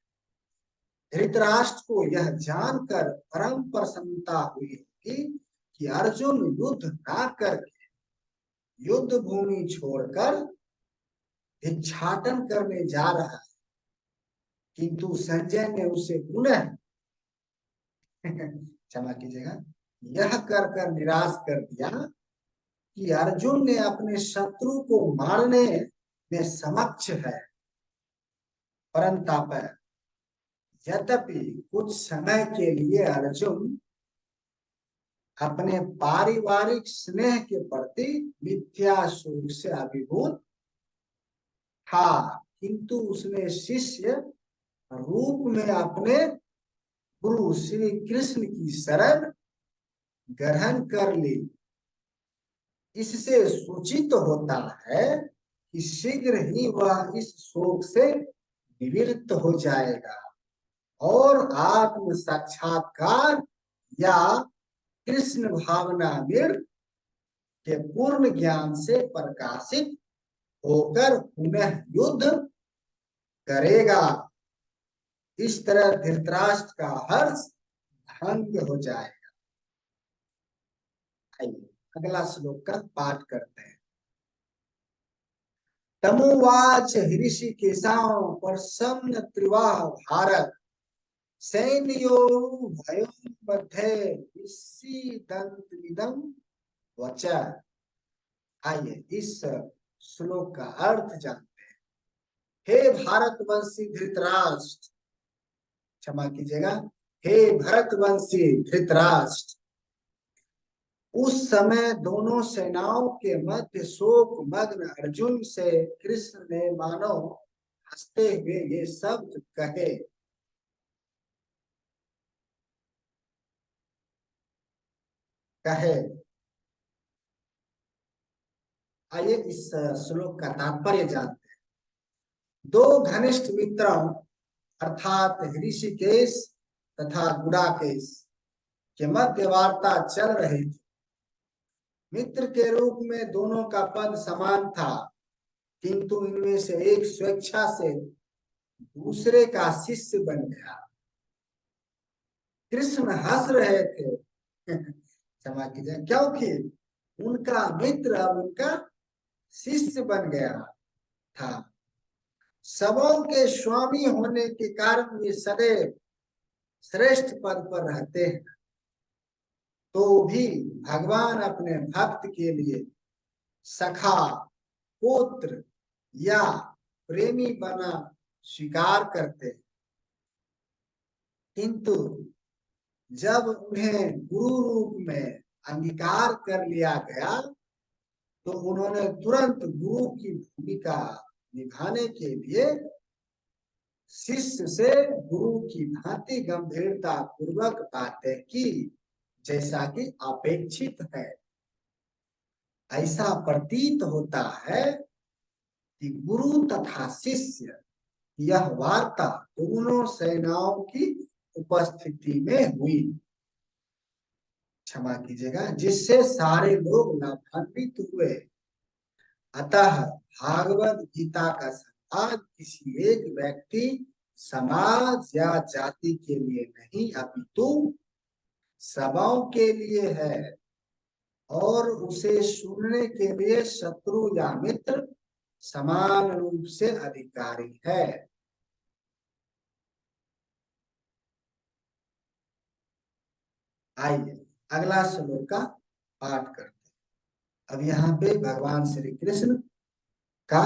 धृतराष्ट्र को यह जानकर परम प्रसन्नता हुई कि अर्जुन युद्ध न करके युद्ध भूमि छोड़कर भिक्षाटन करने जा रहा है, किंतु संजय ने उसे पुनः क्षमा कीजिएगा, यह कर निराश कर दिया कि अर्जुन ने अपने शत्रु को मारने में समक्ष है। परंतप यद्यपि कुछ समय के लिए अर्जुन अपने पारिवारिक स्नेह के प्रति मिथ्या सुख से अभिभूत था, किंतु उसने शिष्य रूप में अपने गुरु श्री कृष्ण की शरण ग्रहण कर ली। इससे सूचित होता है कि शीघ्र ही वह इस शोक से निवृत्त हो जाएगा और आत्म साक्षात्कार या कृष्ण भावनामृत के पूर्ण ज्ञान से प्रकाशित होकर पुनः युद्ध करेगा। इस तरह धृतराष्ट्र का हर्ष भंग हो जाएगा। आइए अगला श्लोक का पाठ करते हैं। तमुवाच ऋषिकेशां प्रसन्न त्रिवाह भारत सैन्योरु भयों मध्ये विषीदन्तमिदं वचः। आइए इस श्लोक का अर्थ जानते हैं। हे भारतवंशी धृतराष्ट्र, क्षमा कीजिएगा, हे भरतवंशी धृतराष्ट्र, उस समय दोनों सेनाओं के मध्य शोक मग्न अर्जुन से कृष्ण ने मानो हंसते हुए ये शब्द कहे। आइए इस श्लोक का तात्पर्य जानते हैं। दो घनिष्ठ मित्रों अर्थात ऋषिकेश तथा गुडाकेश के मध्य वार्ता चल रही थी। मित्र के रूप में दोनों का पद समान था, किंतु इनमें से एक स्वेच्छा से दूसरे का शिष्य बन गया। कृष्ण हंस रहे थे क्षमा कीजिए, क्योंकि उनका मित्र अब उनका शिष्य बन गया था। सबों के स्वामी होने के कारण ये सदैव श्रेष्ठ पद पर रहते हैं, तो भी भगवान अपने भक्त के लिए सखा, पुत्र या प्रेमी बना स्वीकार करते हैं, किंतु जब उन्हें गुरु रूप में अंगीकार कर लिया गया तो उन्होंने तुरंत गुरु की भूमिका निभाने के लिए शिष्य से गुरु की भांति गंभीरता पूर्वक बातें की, जैसा कि अपेक्षित है। ऐसा प्रतीत होता है कि गुरु तथा शिष्य यह वार्ता दोनों सेनाओं की उपस्थिति में हुई, क्षमा कीजिएगा, जिससे सारे लोग लाभान्वित हुए। अतः भागवत गीता का संवाद किसी एक व्यक्ति, समाज या जाति के लिए नहीं, अपितु सबों के लिए है और उसे सुनने के लिए शत्रु या मित्र समान रूप से अधिकारी है। आइए अगला श्लोक का पाठ करते हैं। अब यहाँ पे भगवान श्री कृष्ण का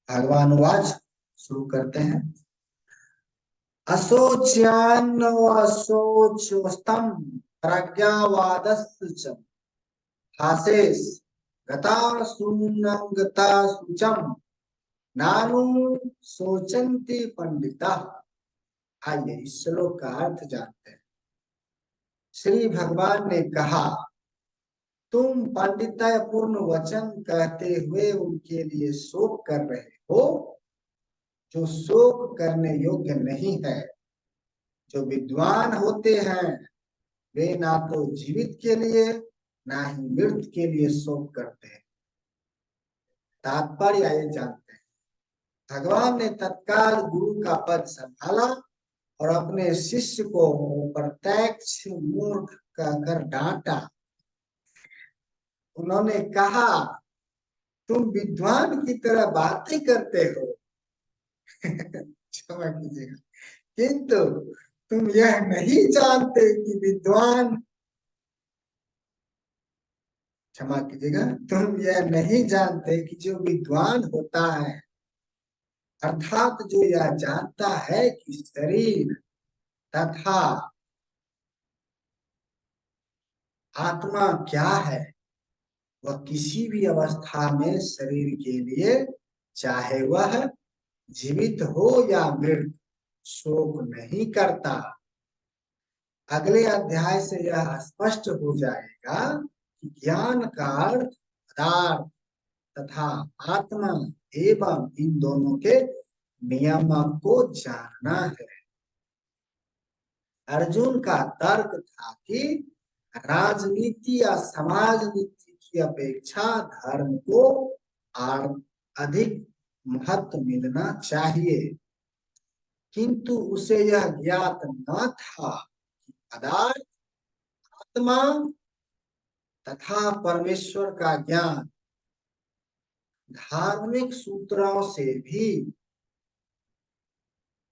भगवान वाच शुरू करते हैं। अशोच्यान्नवशोचस्तम प्रज्ञावादश्च हासेस गतासूनं गतासुचं नानु शोचन्ति पंडिता। आइए इस श्लोक का अर्थ जानते हैं। श्री भगवान ने कहा, तुम पंडितपूर्ण वचन कहते हुए उनके लिए शोक कर रहे हो जो शोक करने योग्य नहीं है। जो विद्वान होते हैं वे ना तो जीवित के लिए ना ही मृत के लिए शोक करते हैं। तात्पर्य ये जानते हैं। भगवान ने तत्काल गुरु का पद संभाला और अपने शिष्य को प्रत्यक्ष मूर्ख कहकर डांटा। उन्होंने कहा, तुम विद्वान की तरह बातें करते हो क्षमा कीजिएगा, किंतु तुम यह नहीं जानते कि विद्वान, क्षमा कीजिएगा, तुम यह नहीं जानते कि जो विद्वान होता है अर्थात जो यह जानता है कि शरीर तथा आत्मा क्या है, वह किसी भी अवस्था में शरीर के लिए, चाहे वह जीवित हो या मृत, शोक नहीं करता। अगले अध्याय से यह स्पष्ट हो जाएगा कि ज्ञान का अर्थ पदार्थ तथा आत्मा एवं इन दोनों के नियमों को जानना है। अर्जुन का तर्क था कि राजनीति या समाज नीति की अपेक्षा धर्म को अधिक महत्व मिलना चाहिए, किंतु उसे यह ज्ञात न था कि पदार्थ, आत्मा तथा परमेश्वर का ज्ञान धार्मिक सूत्रों से भी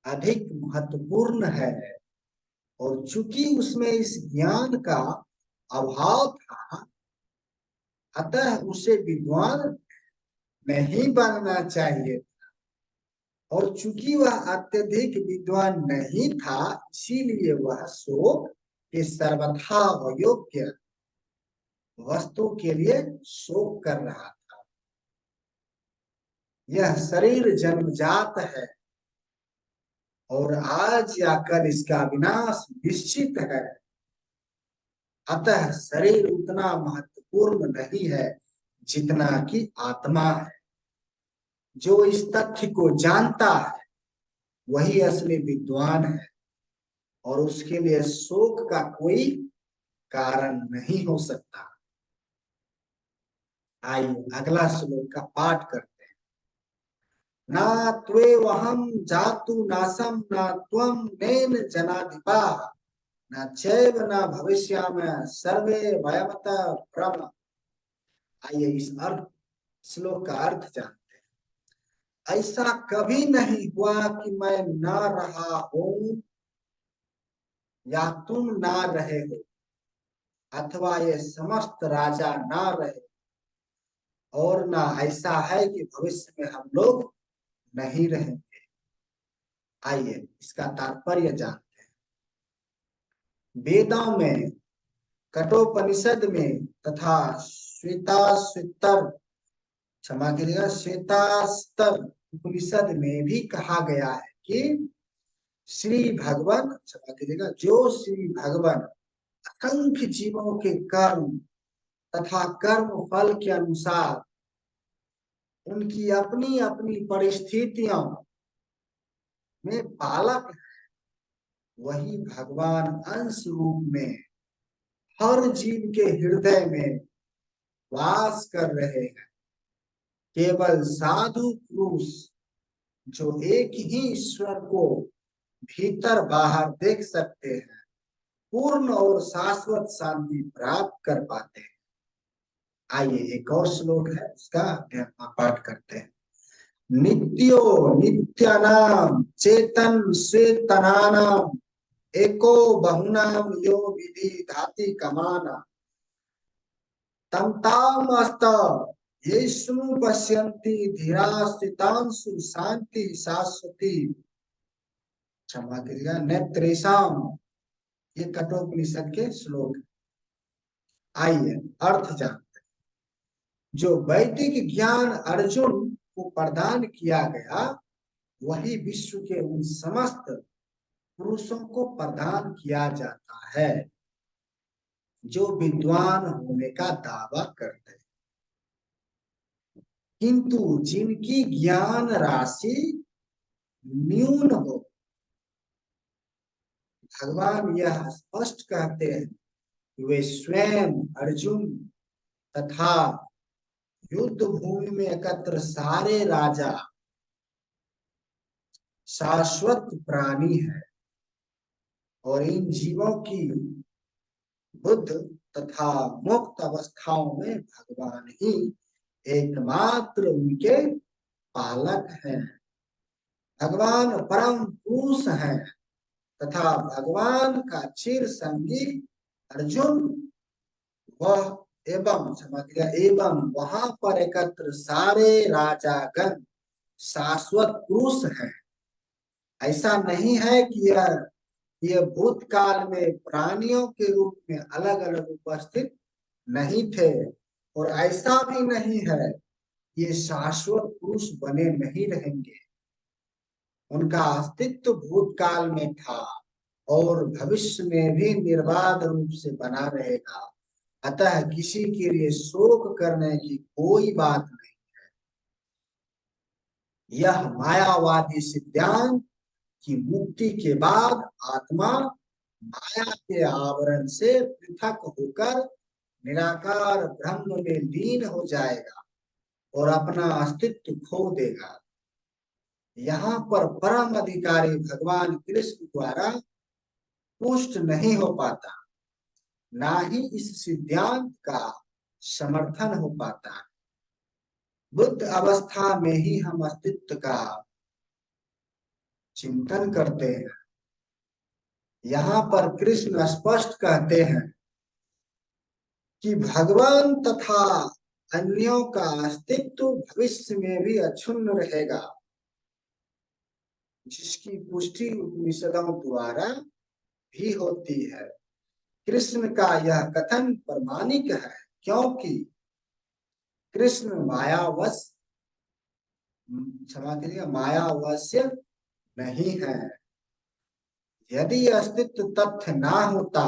अधिक महत्वपूर्ण है। और चूंकि उसमें इस ज्ञान का अभाव था, अतः उसे विद्वान नहीं बनना चाहिए। और चूंकि वह अत्यधिक विद्वान नहीं था, इसीलिए वह शोक के सर्वथा अयोग्य वस्तु के लिए शोक कर रहा था। यह शरीर जन्मजात है और आज या कल इसका विनाश निश्चित है। अतः शरीर उतना महत्वपूर्ण नहीं है जितना कि आत्मा है। जो इस तथ्य को जानता है वही असली विद्वान है और उसके लिए शोक का कोई कारण नहीं हो सकता। आइए अगला श्लोक का पाठ करते हैं। ना त्वेवहं जातु नासं न त्वं नेन जनाधिपा न चैव न भविष्यामि सर्वे वयमतः ब्रह्म। आइए इस श्लोक का अर्थ जानते हैं। ऐसा कभी नहीं हुआ कि मैं ना रहा हूं या तुम ना रहे हो, अथवा ये समस्त राजा ना रहे, और ना ऐसा है कि भविष्य में हम लोग नहीं रहेंगे। आइए इसका तात्पर्य जानते हैं। वेदों में, कठोपनिषद में तथा क्षमा कीजिएगा, श्वेतास्तर उपनिषद में भी कहा गया है कि श्री भगवान, क्षमा कीजिएगा, जो श्री भगवान असंख्य जीवों के कर्म तथा कर्म फल के अनुसार उनकी अपनी अपनी परिस्थितियों में पालक है, वही भगवान अंश रूप में हर जीव के हृदय में वास कर रहे हैं। केवल साधु पुरुष जो एक ही ईश्वर को भीतर बाहर देख सकते हैं, पूर्ण और शाश्वत शांति प्राप्त कर पाते हैं। आइए एक और श्लोक है, उसका पाठ करते हैं। नित्यो नित्यानाम चेतन चेतनानाम एको बहुनाम यो विधि धाति कमाना तमतामस्त येषु पश्यन्ति धीरास्थितांसु शांति शाश्वती। क्षमा कीजिएगा, नेत्रेषाम। ये कठोपनिषद के श्लोक। आइए अर्थ जानते हैं। जो वैदिक ज्ञान अर्जुन को प्रदान किया गया, वही विश्व के उन समस्त पुरुषों को प्रदान किया जाता है जो विद्वान होने का दावा करते हैं, किंतु जिनकी ज्ञान राशि न्यून हो। भगवान यह स्पष्ट कहते हैं कि वे स्वयं अर्जुन तथा युद्ध भूमि में एकत्र सारे राजा शाश्वत प्राणी है और इन जीवों की बुद्ध तथा मुक्त अवस्थाओं में भगवान ही एकमात्र उनके पालक हैं। भगवान परम पुरुष हैं तथा भगवान का चिर संगी अर्जुन, वह एवं समझ गया, एवं वहां पर एकत्र सारे राजागण शाश्वत पुरुष हैं। ऐसा नहीं है कि यह भूतकाल में प्राणियों के रूप में अलग अलग उपस्थित नहीं थे, और ऐसा भी नहीं है ये शाश्वत पुरुष बने नहीं रहेंगे। उनका अस्तित्व भूतकाल में था और भविष्य में भी निर्बाध रूप से बना रहेगा। अतः किसी के लिए शोक करने की कोई बात नहीं। यह मायावादी सिद्धांत कि मुक्ति के बाद आत्मा माया के आवरण से पृथक होकर निराकार ब्रह्म में लीन हो जाएगा और अपना अस्तित्व खो देगा, यहाँ पर परम अधिकारी भगवान कृष्ण द्वारा पुष्ट नहीं हो पाता, ना ही इस सिद्धांत का समर्थन हो पाता है। बुद्ध अवस्था में ही हम अस्तित्व का चिंतन करते हैं। यहाँ पर कृष्ण स्पष्ट कहते हैं कि भगवान तथा अन्यों का अस्तित्व भविष्य में भी अक्षुण्ण रहेगा, जिसकी पुष्टि उपनिषदों द्वारा भी होती है। कृष्ण का यह कथन प्रमाणिक है, क्योंकि कृष्ण मायावश, क्षमा कीजिएगा, मायावश्य नहीं है। यदि अस्तित्व तथ्य ना होता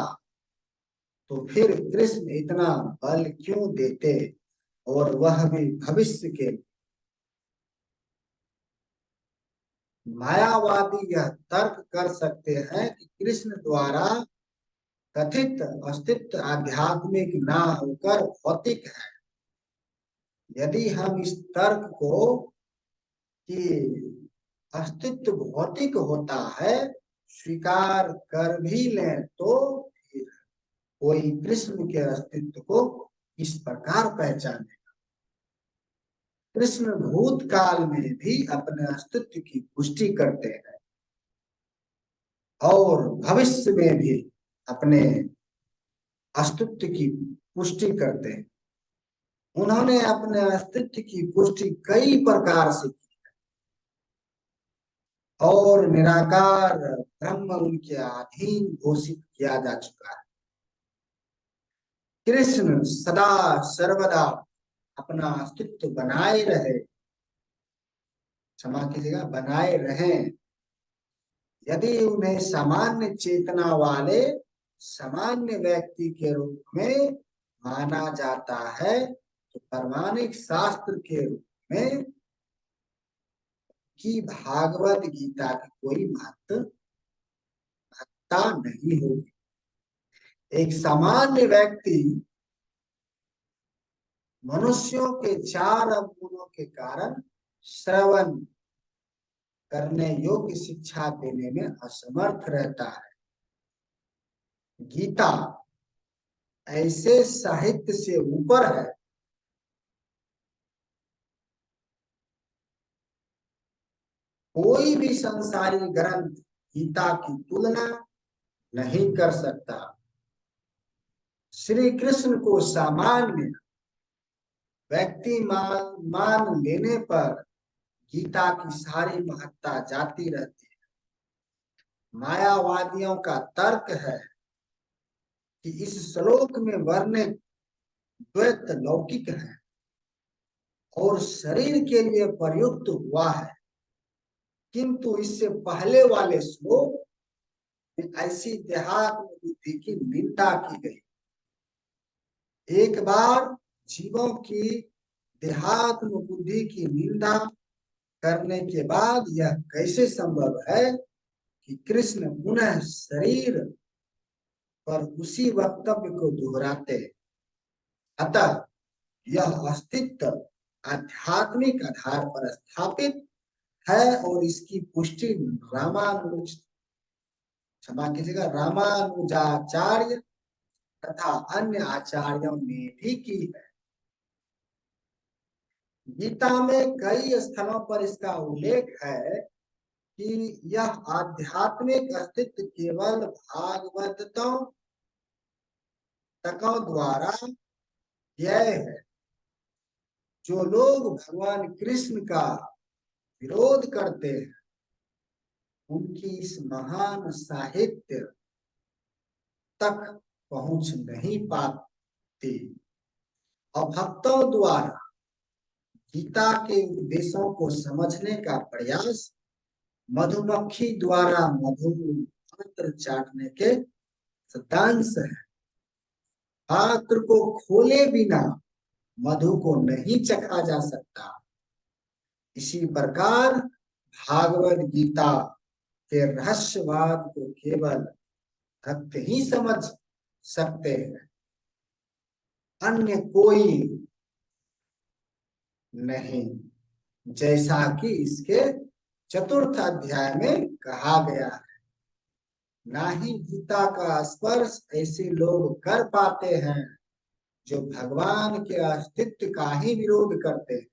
तो फिर कृष्ण इतना बल क्यों देते, और वह भी भविष्य के। मायावादी यह तर्क कर सकते हैं कि कृष्ण द्वारा कथित अस्तित्व आध्यात्मिक ना होकर भौतिक है। यदि हम इस तर्क को कि अस्तित्व भौतिक होता है स्वीकार कर भी लें, तो फिर कोई कृष्ण के अस्तित्व को इस प्रकार पहचाने। कृष्ण भूतकाल में भी अपने अस्तित्व की पुष्टि करते हैं और भविष्य में भी अपने अस्तित्व की पुष्टि करते हैं। उन्होंने अपने अस्तित्व की पुष्टि कई प्रकार से की और निराकार ब्रह्म उनके अधीन घोषित किया जा चुका है। कृष्ण सदा सर्वदा अपना अस्तित्व बनाए रहे, क्षमा कीजिएगा, बनाए रहें। यदि उन्हें सामान्य चेतना वाले सामान्य व्यक्ति के रूप में माना जाता है, तो प्रामाणिक शास्त्र के रूप में कि भागवत गीता की कोई महत्ता नहीं होगी। एक सामान्य व्यक्ति मनुष्यों के 4 अवगुणों के कारण श्रवण करने योग्य शिक्षा देने में असमर्थ रहता है। गीता ऐसे साहित्य से ऊपर है। कोई भी संसारी ग्रंथ गीता की तुलना नहीं कर सकता। श्री कृष्ण को सामान्य व्यक्ति मान लेने पर गीता की सारी महत्ता जाती रहती है। मायावादियों का तर्क है कि इस श्लोक में वर्णित द्वैत लौकिक है और शरीर के लिए प्रयुक्त हुआ है, किंतु इससे पहले वाले श्लोक में ऐसी देहात्म बुद्धि की निंदा की गई। एक बार जीवों की देहात्म बुद्धि की निंदा करने के बाद यह कैसे संभव है कि कृष्ण पुनः शरीर पर उसी वक्तव्य को दोहराते। अतः यह अस्तित्व आध्यात्मिक आधार पर स्थापित है और इसकी पुष्टि रामानुज, क्षमा कीजिएगा, रामानुजाचार्य तथा अन्य आचार्यों ने भी की है। गीता में कई स्थलों पर इसका उल्लेख है कि यह आध्यात्मिक अस्तित्व केवल भागवतों तकों द्वारा यह है जो लोग भगवान कृष्ण का विरोध करते हैं उनकी इस महान साहित्य तक पहुंच नहीं पाती। और भक्तों द्वारा गीता के उपदेशों को समझने का प्रयास मधुमक्खी द्वारा मधु पात्र चाटने के सतांश है। पात्र को खोले बिना मधु को नहीं चखा जा सकता। इसी प्रकार भागवत गीता के रहस्यवाद को केवल भक्त ही समझ सकते हैं, अन्य कोई नहीं। जैसा कि इसके चतुर्थ अध्याय में कहा गया है, ना ही गीता का स्पर्श ऐसे लोग कर पाते हैं जो भगवान के अस्तित्व का ही विरोध करते हैं।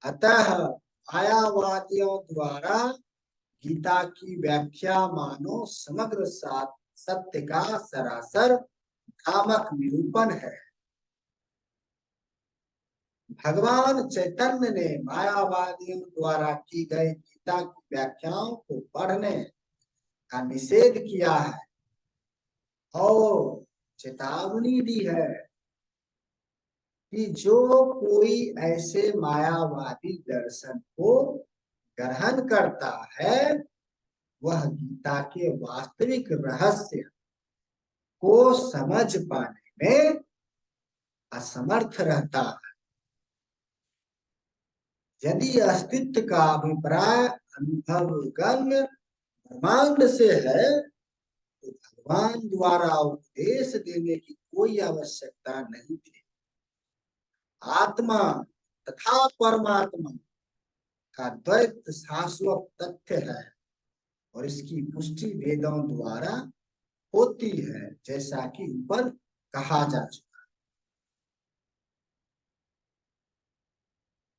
अतः मायावादियों द्वारा गीता की व्याख्या मानो समग्र सत्य का सरासर भ्रामक निरूपण है। भगवान चैतन्य ने मायावादियों द्वारा की गई गीता की व्याख्याओं को पढ़ने का निषेध किया है और चेतावनी दी है कि जो कोई ऐसे मायावादी दर्शन को ग्रहण करता है वह गीता के वास्तविक रहस्य को समझ पाने में असमर्थ रहता है। यदि अस्तित्व का अभिप्राय अनुभव गम्य ब्रह्मांड से है तो भगवान द्वारा उपदेश देने की कोई आवश्यकता नहीं थी। आत्मा तथा परमात्मा का द्वैत शाश्वत तथ्य है और इसकी पुष्टि वेदों द्वारा होती है, जैसा कि ऊपर कहा जा चुका।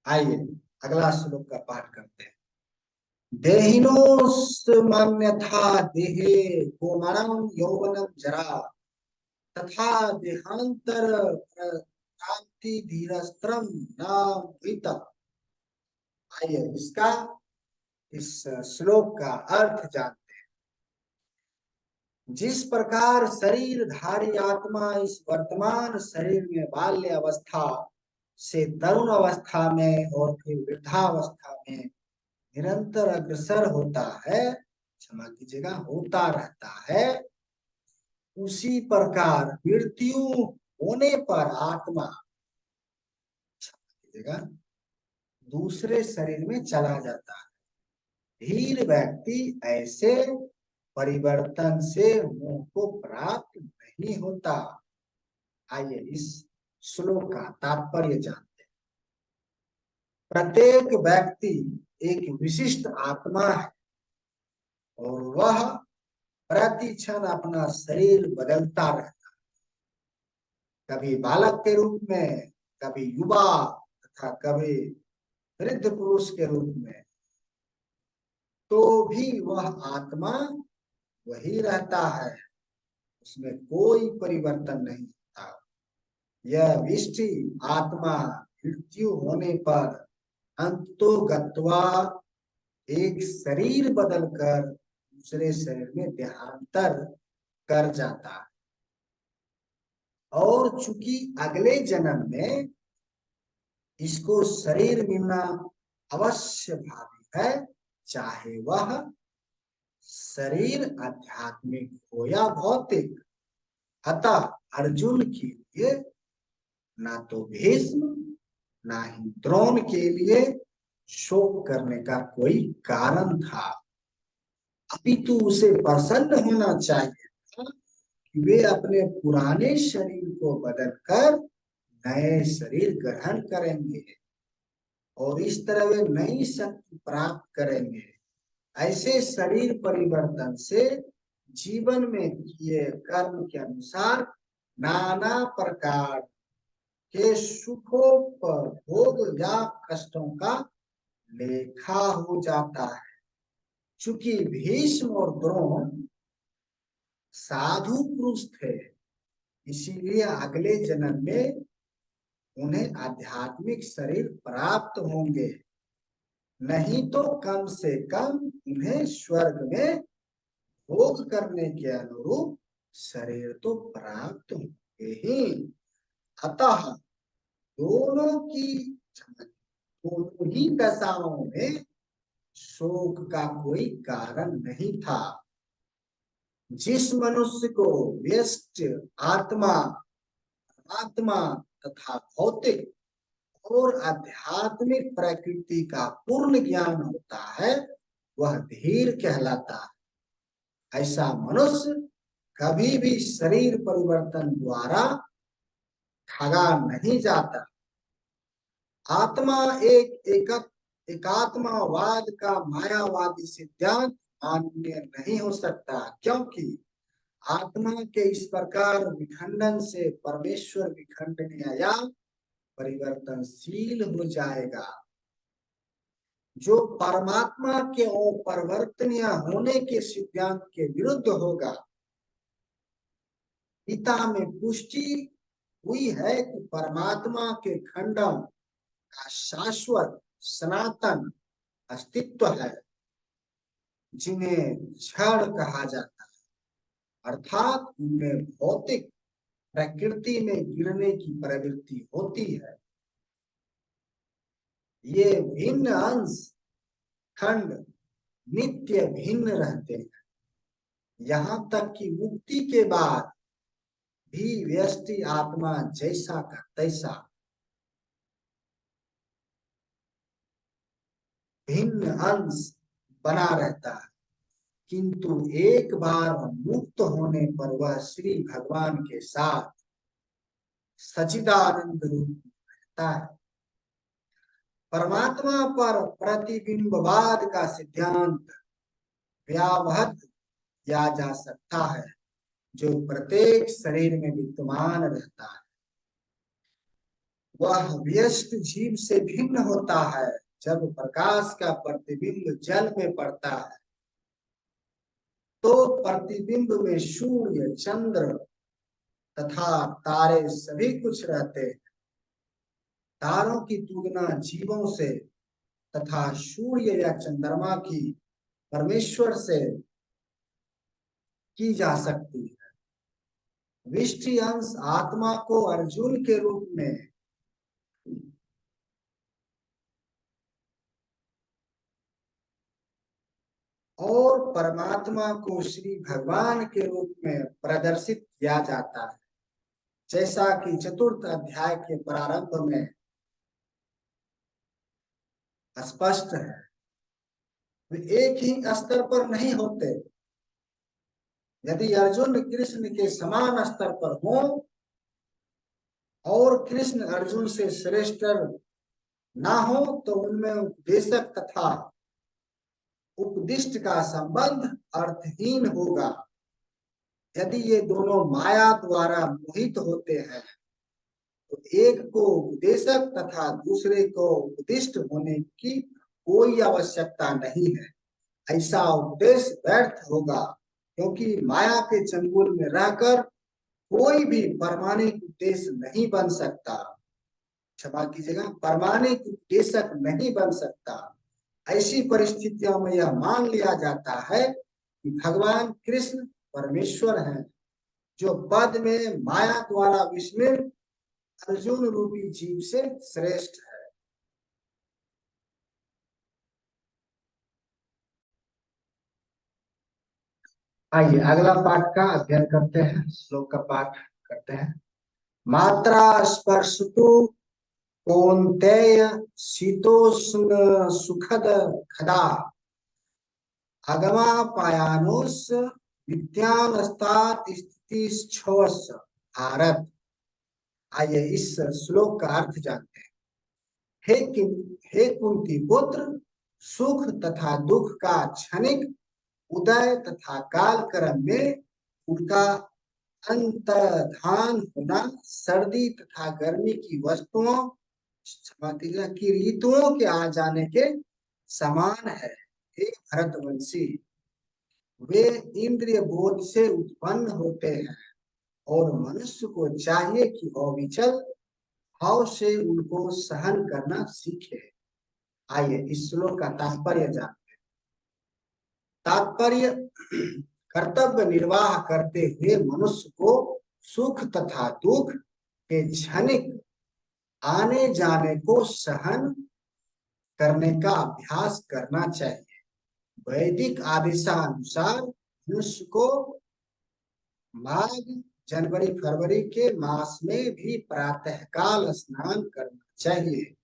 आइए अगला श्लोक का पाठ करते हैं। देहिनोऽस्मन्यथा देहे कौमारं यौवनं जरा तथा देहांतर प्राप्ति धीरस्त्रम नामृत। आइए इसका इस श्लोक का अर्थ जानते हैं। जिस प्रकार शरीरधारी आत्मा इस वर्तमान शरीर में बाल्य अवस्था से तरुण अवस्था में और फिर वृद्धावस्था में निरंतर अग्रसर होता है, क्षमा कीजिएगा, होता रहता है, उसी प्रकार मृत्यु होने पर आत्मा, क्षमा कीजिएगा, दूसरे शरीर में चला जाता है। धीर व्यक्ति ऐसे परिवर्तन से मोह को प्राप्त नहीं होता। आइए इस श्लोक का तात्पर्य जानते हैं। प्रत्येक व्यक्ति एक विशिष्ट आत्मा है और वह प्रति क्षण अपना शरीर बदलता रहता है, कभी बालक के रूप में, कभी युवा तथा कभी वृद्ध पुरुष के रूप में, तो भी वह आत्मा वही रहता है, उसमें कोई परिवर्तन नहीं होता। यह विष्टि आत्मा मृत्यु होने पर अंतो गत्वा एक शरीर बदलकर दूसरे शरीर में देहांतर कर जाता है और चूंकि अगले जन्म में इसको शरीर मिलना अवश्य भावी है, चाहे वह शरीर आध्यात्मिक हो या भौतिक। अतः अर्जुन के लिए ना तो भीष्म ना ही द्रोण के लिए शोक करने का कोई कारण था, अपितु उसे प्रसन्न होना चाहिए था कि वे अपने पुराने शरीर को बदलकर नए शरीर ग्रहण करेंगे और इस तरह वे नई शक्ति प्राप्त करेंगे। ऐसे शरीर परिवर्तन से जीवन में किए कर्म के अनुसार नाना प्रकार के सुखोपभोग या कष्टों का लेखा हो जाता है। चूंकि भीष्म और द्रोण साधु पुरुष थे, इसीलिए अगले जन्म में उन्हें आध्यात्मिक शरीर प्राप्त होंगे, नहीं तो कम से कम उन्हें स्वर्ग में भोग करने के अनुरूप शरीर तो प्राप्त होंगे ही। अतः दोनों की दोनों ही दशाओं में शोक का कोई कारण नहीं था। जिस मनुष्य को व्यष्ट आत्मा, आत्मा तथा भौतिक और आध्यात्मिक प्रकृति का पूर्ण ज्ञान होता है, वह धीर कहलाता है। ऐसा मनुष्य कभी भी शरीर परिवर्तन द्वारा ठगा नहीं जाता। आत्मा एकात्मावाद का मायावादी सिद्धांत मान्य नहीं हो सकता, क्योंकि आत्मा के इस प्रकार विखंडन से परमेश्वर विखंडनीय या परिवर्तनशील हो जाएगा। जो परमात्मा के अपरिवर्तनीय होने के सिद्धांत के विरुद्ध होगा। गीता में पुष्टि हुई है कि परमात्मा के खंडन का शाश्वत सनातन अस्तित्व है, जिन्हें जड़ कहा जाता है, अर्थात उनमें भौतिक प्रकृति में गिरने की प्रवृत्ति होती है। ये भिन्न अंश खंड नित्य भिन्न रहते हैं, यहाँ तक कि मुक्ति के बाद भी व्यष्टि आत्मा जैसा का तैसा भिन्न अंश बना रहता है, किंतु एक बार मुक्त होने पर वह श्री भगवान के साथ सच्चिदानंद रूप में रहता है। परमात्मा पर प्रतिबिंबवाद का सिद्धांत व्यावहत किया जा सकता है, जो प्रत्येक शरीर में विद्यमान रहता है। वह व्यष्ट जीव से भिन्न होता है। जब प्रकाश का प्रतिबिंब जल में पड़ता है, तो प्रतिबिंब में सूर्य, चंद्र तथा तारे सभी कुछ रहते हैं। तारों की तुलना जीवों से तथा सूर्य या चंद्रमा की परमेश्वर से की जा सकती है। विष्टि अंश आत्मा को अर्जुन के रूप में और परमात्मा को श्री भगवान के रूप में प्रदर्शित किया जाता है, जैसा कि चतुर्थ अध्याय के प्रारंभ में स्पष्ट है। वे एक ही स्तर पर नहीं होते। यदि अर्जुन कृष्ण के समान स्तर पर हो और कृष्ण अर्जुन से श्रेष्ठ ना हो, तो उनमें उपदेशक तथा उपदिष्ट का संबंध अर्थहीन होगा। यदि ये दोनों माया द्वारा मोहित होते हैं, तो एक को उपदेशक तथा दूसरे को उपदिष्ट होने की कोई आवश्यकता नहीं है। ऐसा उपदेश व्यर्थ होगा, क्योंकि माया के चंगुल में रहकर कोई भी परमाणिक उपदेश नहीं बन सकता। क्षमा कीजिएगा, परमाणिक उपदेशक नहीं बन सकता। ऐसी परिस्थितियों में यह मान लिया जाता है कि भगवान कृष्ण परमेश्वर हैं, जो पद में माया द्वारा विस्मृत अर्जुन रूपी जीव से श्रेष्ठ है। आइए अगला पाठ का अध्ययन करते हैं, श्लोक का पाठ करते हैं। मात्रा स्पर्शतु कौन्तेय शीतोष्ण सुखद खदा अगमापायानोस विद्यानस्तात स्थितिश्छवस भारत। आइए इस श्लोक का अर्थ जानते हैं। हे कुंती पुत्र, सुख तथा दुख का क्षणिक उदय तथा काल क्रम में उनका अंतर्धान होना सर्दी तथा गर्मी की वस्तुओं की ऋतुओं के आ जाने के समान है। हे भरतवंशी, वे इंद्रिय बोध से उत्पन्न होते हैं और मनुष्य को चाहिए कि अविचल भाव से उनको सहन करना सीखे। आइए इस श्लोक का तात्पर्य जानते हैं। तात्पर्य, कर्तव्य निर्वाह करते हुए मनुष्य को सुख तथा दुख के क्षणिक आने जाने को सहन करने का अभ्यास करना चाहिए। वैदिक आदेशानुसार मनुष्य को माघ, जनवरी, फरवरी के मास में भी प्रातःकाल स्नान करना चाहिए।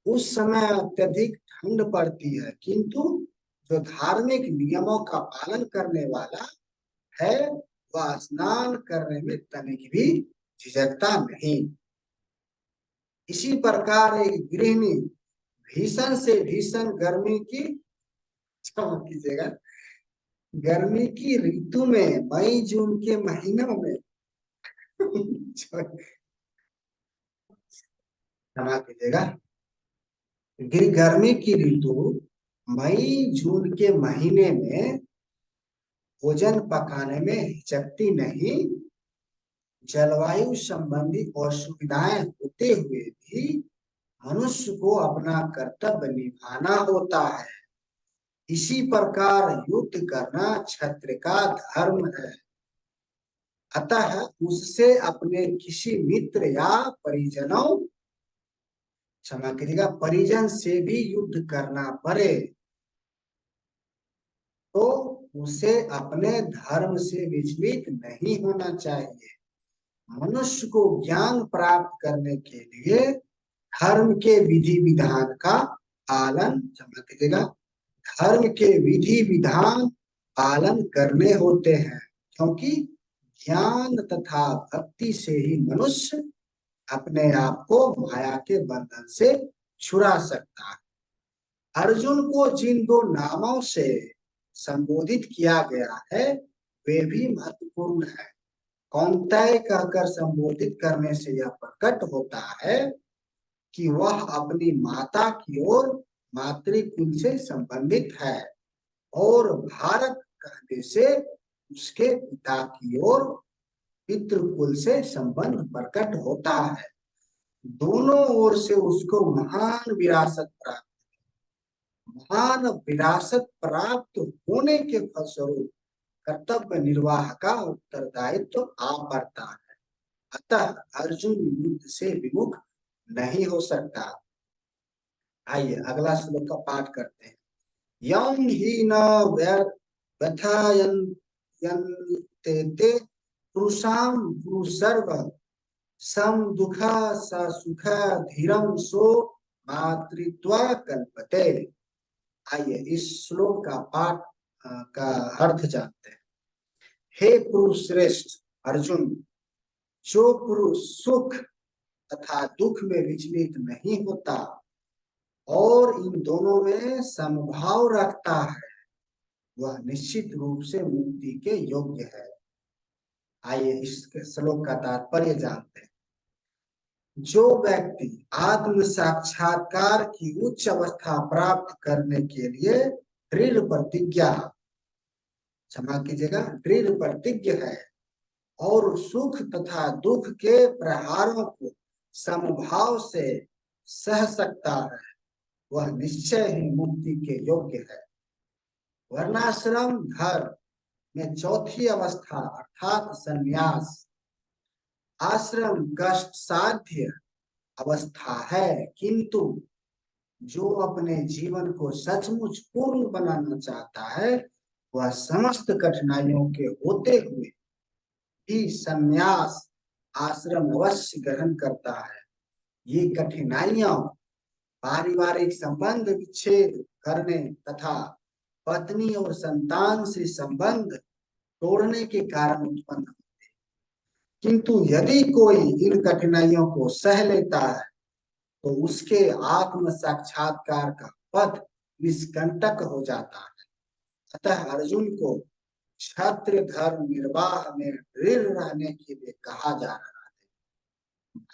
उस समय अत्यधिक ठंड पड़ती है, किंतु जो धार्मिक नियमों का पालन करने वाला है वह स्नान करने में तनिक भी झिझकता नहीं। इसी प्रकार एक गृहिणी भीषण से भीषण गर्मी की, क्षमा कीजिएगा, गर्मी की ऋतु में मई जून के महीनों में क्षमा कीजिएगा, गर्मी की ऋतु मई जून के महीने में भोजन पकाने में हिचकती नहीं। जलवायु संबंधी असुविधाएं होते हुए भी मनुष्य को अपना कर्तव्य निभाना होता है। इसी प्रकार युद्ध करना क्षत्रिय का धर्म है। अतः उससे अपने किसी मित्र या परिजनों, क्षमा कीजिएगा, परिजन से भी युद्ध करना पड़े तो उसे अपने धर्म से विचलित नहीं होना चाहिए। मनुष्य को ज्ञान प्राप्त करने के लिए धर्म के विधि विधान का पालन, क्षमा कीजिएगा, धर्म के विधि विधान पालन करने होते हैं, क्योंकि ज्ञान तथा भक्ति से ही मनुष्य अपने आप को माया के बंधन से छुड़ा सकता है। अर्जुन को जिन दो नामों से संबोधित किया गया है वे भी महत्वपूर्ण है। कौन्तेय कहकर संबोधित करने से यह प्रकट होता है कि वह अपनी माता की ओर मातृकुल से संबंधित है, और भारत कहने से उसके पिता की ओर पितृकुल से संबंध प्रकट होता है। दोनों ओर से उसको महान विरासत प्राप्त, महान विरासत प्राप्त होने के फलस्वरूप कर्तव्य निर्वाह का उत्तरदायित्व आ पड़ता है। अतः अर्जुन युद्ध से विमुख नहीं हो सकता। आइए अगला श्लोक का पाठ करते हैं। यं हि न व्यथायन्ते पुरुषां पुरुषर्व सम दुःख स सुख धीरं सो मातृत्व कल्पते। आइए इस श्लोक का पाठ का अर्थ जानते हैं। हे पुरुष श्रेष्ठ अर्जुन, जो पुरुष सुख तथा दुख में विचलित नहीं होता और इन दोनों में समभाव रखता है वह निश्चित रूप से मुक्ति के योग्य है। आइए इस श्लोक का तात्पर्य जानते हैं। जो व्यक्ति आत्म साक्षात्कार की उच्च अवस्था प्राप्त करने के लिए दृढ़ प्रतिज्ञा, क्षमा कीजिएगा, दृढ़ प्रतिज्ञ है और सुख तथा दुख के प्रहारों को समभाव से सह सकता है वह निश्चय ही मुक्ति के योग्य है। वर्णाश्रम धर्म में चौथी अवस्था अर्थात संन्यास आश्रम कष्ट साध्य अवस्था है, किंतु जो अपने जीवन को सचमुच पूर्ण बनाना चाहता है वह समस्त कठिनाइयों के होते हुए भी संन्यास आश्रम अवश्य ग्रहण करता है। ये कठिनाइयां पारिवारिक संबंध विच्छेद करने तथा पत्नी और संतान से संबंध तोड़ने के कारण उत्पन्न होते हैं, किंतु यदि कोई इन कठिनाइयों को सह लेता है तो उसके आत्म साक्षात्कार का पथ निष्कंटक हो जाता है। अतः अर्जुन को क्षत्रिय धर्म निर्वाह में दृढ़ रहने के लिए कहा जा रहा है,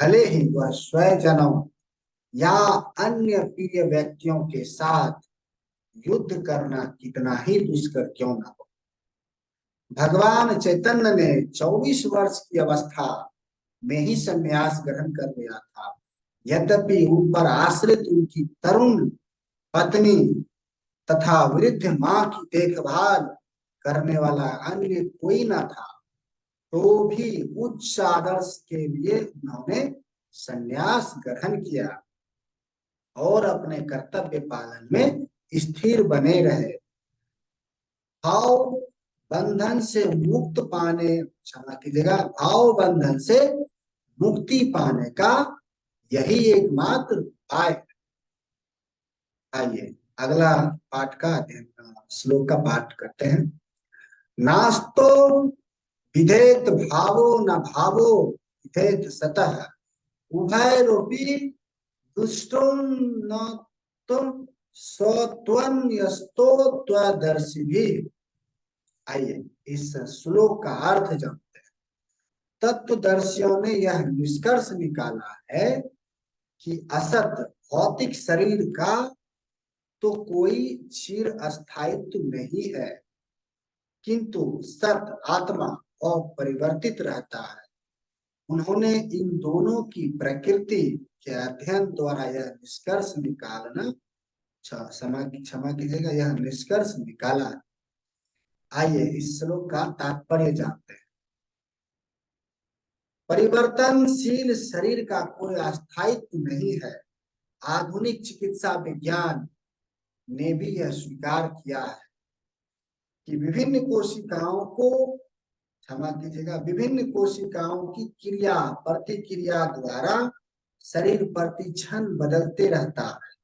भले ही वह स्वजनों या अन्य प्रिय व्यक्तियों के साथ युद्ध करना कितना ही दुष्कर क्यों न हो। भगवान चैतन्य ने 24 वर्ष की अवस्था में ही संन्यास ग्रहण कर लिया था। यद्यपि उन पर आश्रित उनकी तरुण पत्नी तथा वृद्ध मां की देखभाल करने वाला अन्य कोई न था, तो भी उच्च आदर्श के लिए उन्होंने संन्यास ग्रहण किया और अपने कर्तव्य पालन में स्थिर बने रहे। भाव बंधन से मुक्त पाने, क्षमा कीजिएगा, भाव बंधन से मुक्ति पाने का यही एकमात्र उपाय है। आइए अगला पाठ का अध्ययन, श्लोक का पाठ करते हैं। नास्तो विधेत भावो न भावो विधेत सतः उभयरोपि दुष्टुम न तुम स्वत्वन्यस्तो त्वदर्शी भी। आइए इस श्लोक का अर्थ जानते हैं। तत्वदर्शियों ने यह निष्कर्ष निकाला है कि असत भौतिक शरीर का तो कोई चिर अस्थायित्व नहीं है, किंतु सत आत्मा अपरिवर्तित रहता है। उन्होंने इन दोनों की प्रकृति के अध्ययन द्वारा यह निष्कर्ष निकालना, क्षमा कीजिएगा, यह निष्कर्ष निकाला। आइए इस श्लोक का तात्पर्य जानते हैं। परिवर्तनशील शरीर का कोई अस्थायित्व नहीं है। आधुनिक चिकित्सा विज्ञान ने भी यह स्वीकार किया है कि विभिन्न कोशिकाओं को, क्षमा कीजिएगा, विभिन्न कोशिकाओं की क्रिया प्रतिक्रिया द्वारा शरीर प्रतिक्षण बदलते रहता है।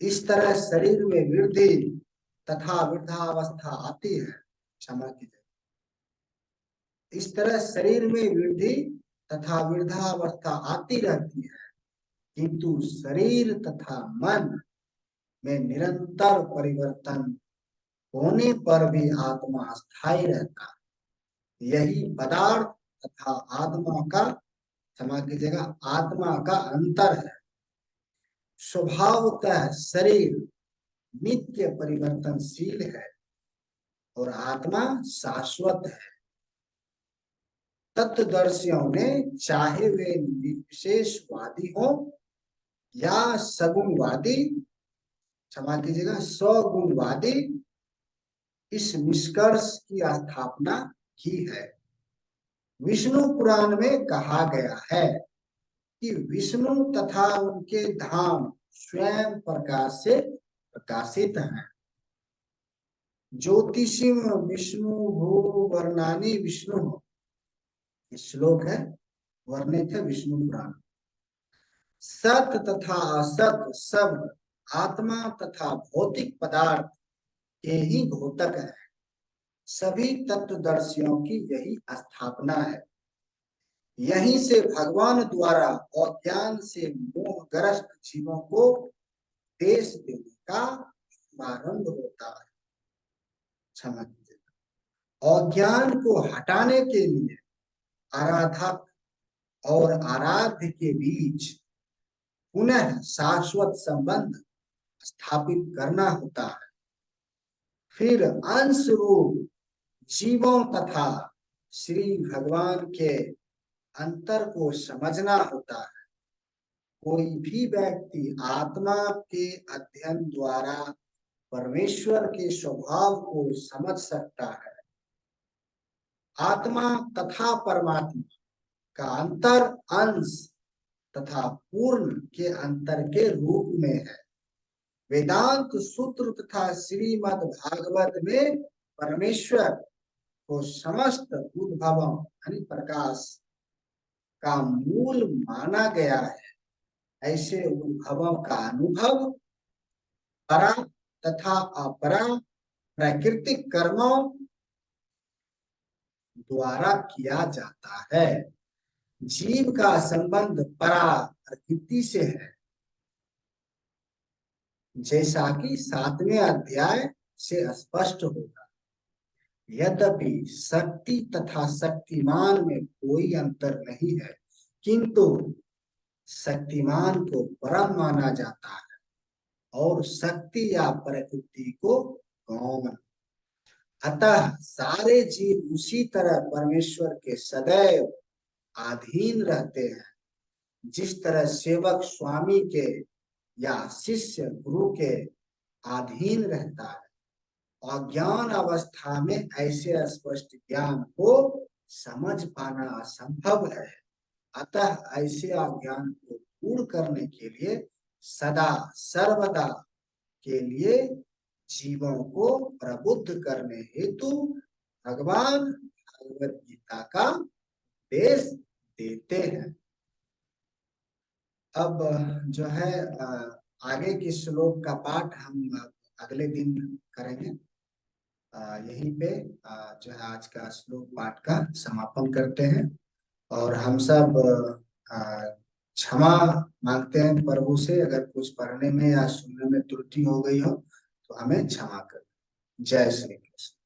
इस तरह शरीर में वृद्धि तथा वृद्धावस्था आती है। क्षमा कीजिए, इस तरह शरीर में वृद्धि तथा वृद्धावस्था आती रहती है, किंतु शरीर तथा मन में निरंतर परिवर्तन होने पर भी आत्मा स्थायी रहता है। यही पदार्थ तथा आत्मा का, क्षमा कीजिएगा, आत्मा का अंतर है। स्वभावतः शरीर नित्य परिवर्तनशील है और आत्मा शाश्वत है। तत्वदर्शियों ने, चाहे वे विशेषवादी हो या सगुणवादी, क्षमा कीजिएगा, स्वगुणवादी, इस निष्कर्ष की स्थापना की है। विष्णु पुराण में कहा गया है कि विष्णु तथा उनके धाम स्वयं प्रकाश से प्रकाशित हैं। ज्योतिषिम विष्णु भू वर्णानी विष्णु, श्लोक है, वर्णित है विष्णु पुराण। सत तथा असत सब आत्मा तथा भौतिक पदार्थ के ही घोतक है। सभी तत्वदर्शियों की यही स्थापना है। यहीं से भगवान द्वारा अज्ञान से मोहग्रस्त जीवों को देश देने का प्रारंभ होता है। क्षमा कीजिएगा, अज्ञान को हटाने के लिए आराधक और आराध्य के बीच पुनः शाश्वत संबंध स्थापित करना होता है। फिर अंश रूप जीवों तथा श्री भगवान के अंतर को समझना होता है। कोई भी व्यक्ति आत्मा के अध्ययन द्वारा परमेश्वर के स्वभाव को समझ सकता है। आत्मा तथा परमात्मा का अंतर अंश तथा पूर्ण के अंतर के रूप में है। वेदांत सूत्र तथा श्रीमद् भागवत में परमेश्वर को समस्त उद्भवों यानी प्रकाश का मूल माना गया है। ऐसे उद्भवों का अनुभव परा तथा अपरा प्राकृतिक कर्मों द्वारा किया जाता है। जीव का संबंध परा प्रकृति से है, जैसा कि 7वें अध्याय से स्पष्ट होगा। यद्यपि शक्ति तथा शक्तिमान में कोई अंतर नहीं है, किंतु शक्तिमान को परम माना जाता है और शक्ति या प्रकृति को गौण। अतः सारे जीव उसी तरह परमेश्वर के सदैव अधीन रहते हैं, जिस तरह सेवक स्वामी के या शिष्य गुरु के अधीन रहता है। अज्ञान अवस्था में ऐसे स्पष्ट ज्ञान को समझ पाना असंभव है। अतः ऐसे अज्ञान को दूर करने के लिए सदा सर्वदा के लिए जीवों को प्रबुद्ध करने हेतु भगवान भगवत गीता का उपदेश देते हैं। अब जो है आगे के श्लोक का पाठ हम अगले दिन करेंगे। यहीं पे जो है आज का श्लोक पाठ का समापन करते हैं और हम सब क्षमा मांगते हैं प्रभु से, अगर कुछ पढ़ने में या सुनने में त्रुटि हो गई हो तो हमें क्षमा कर। जय श्री कृष्ण।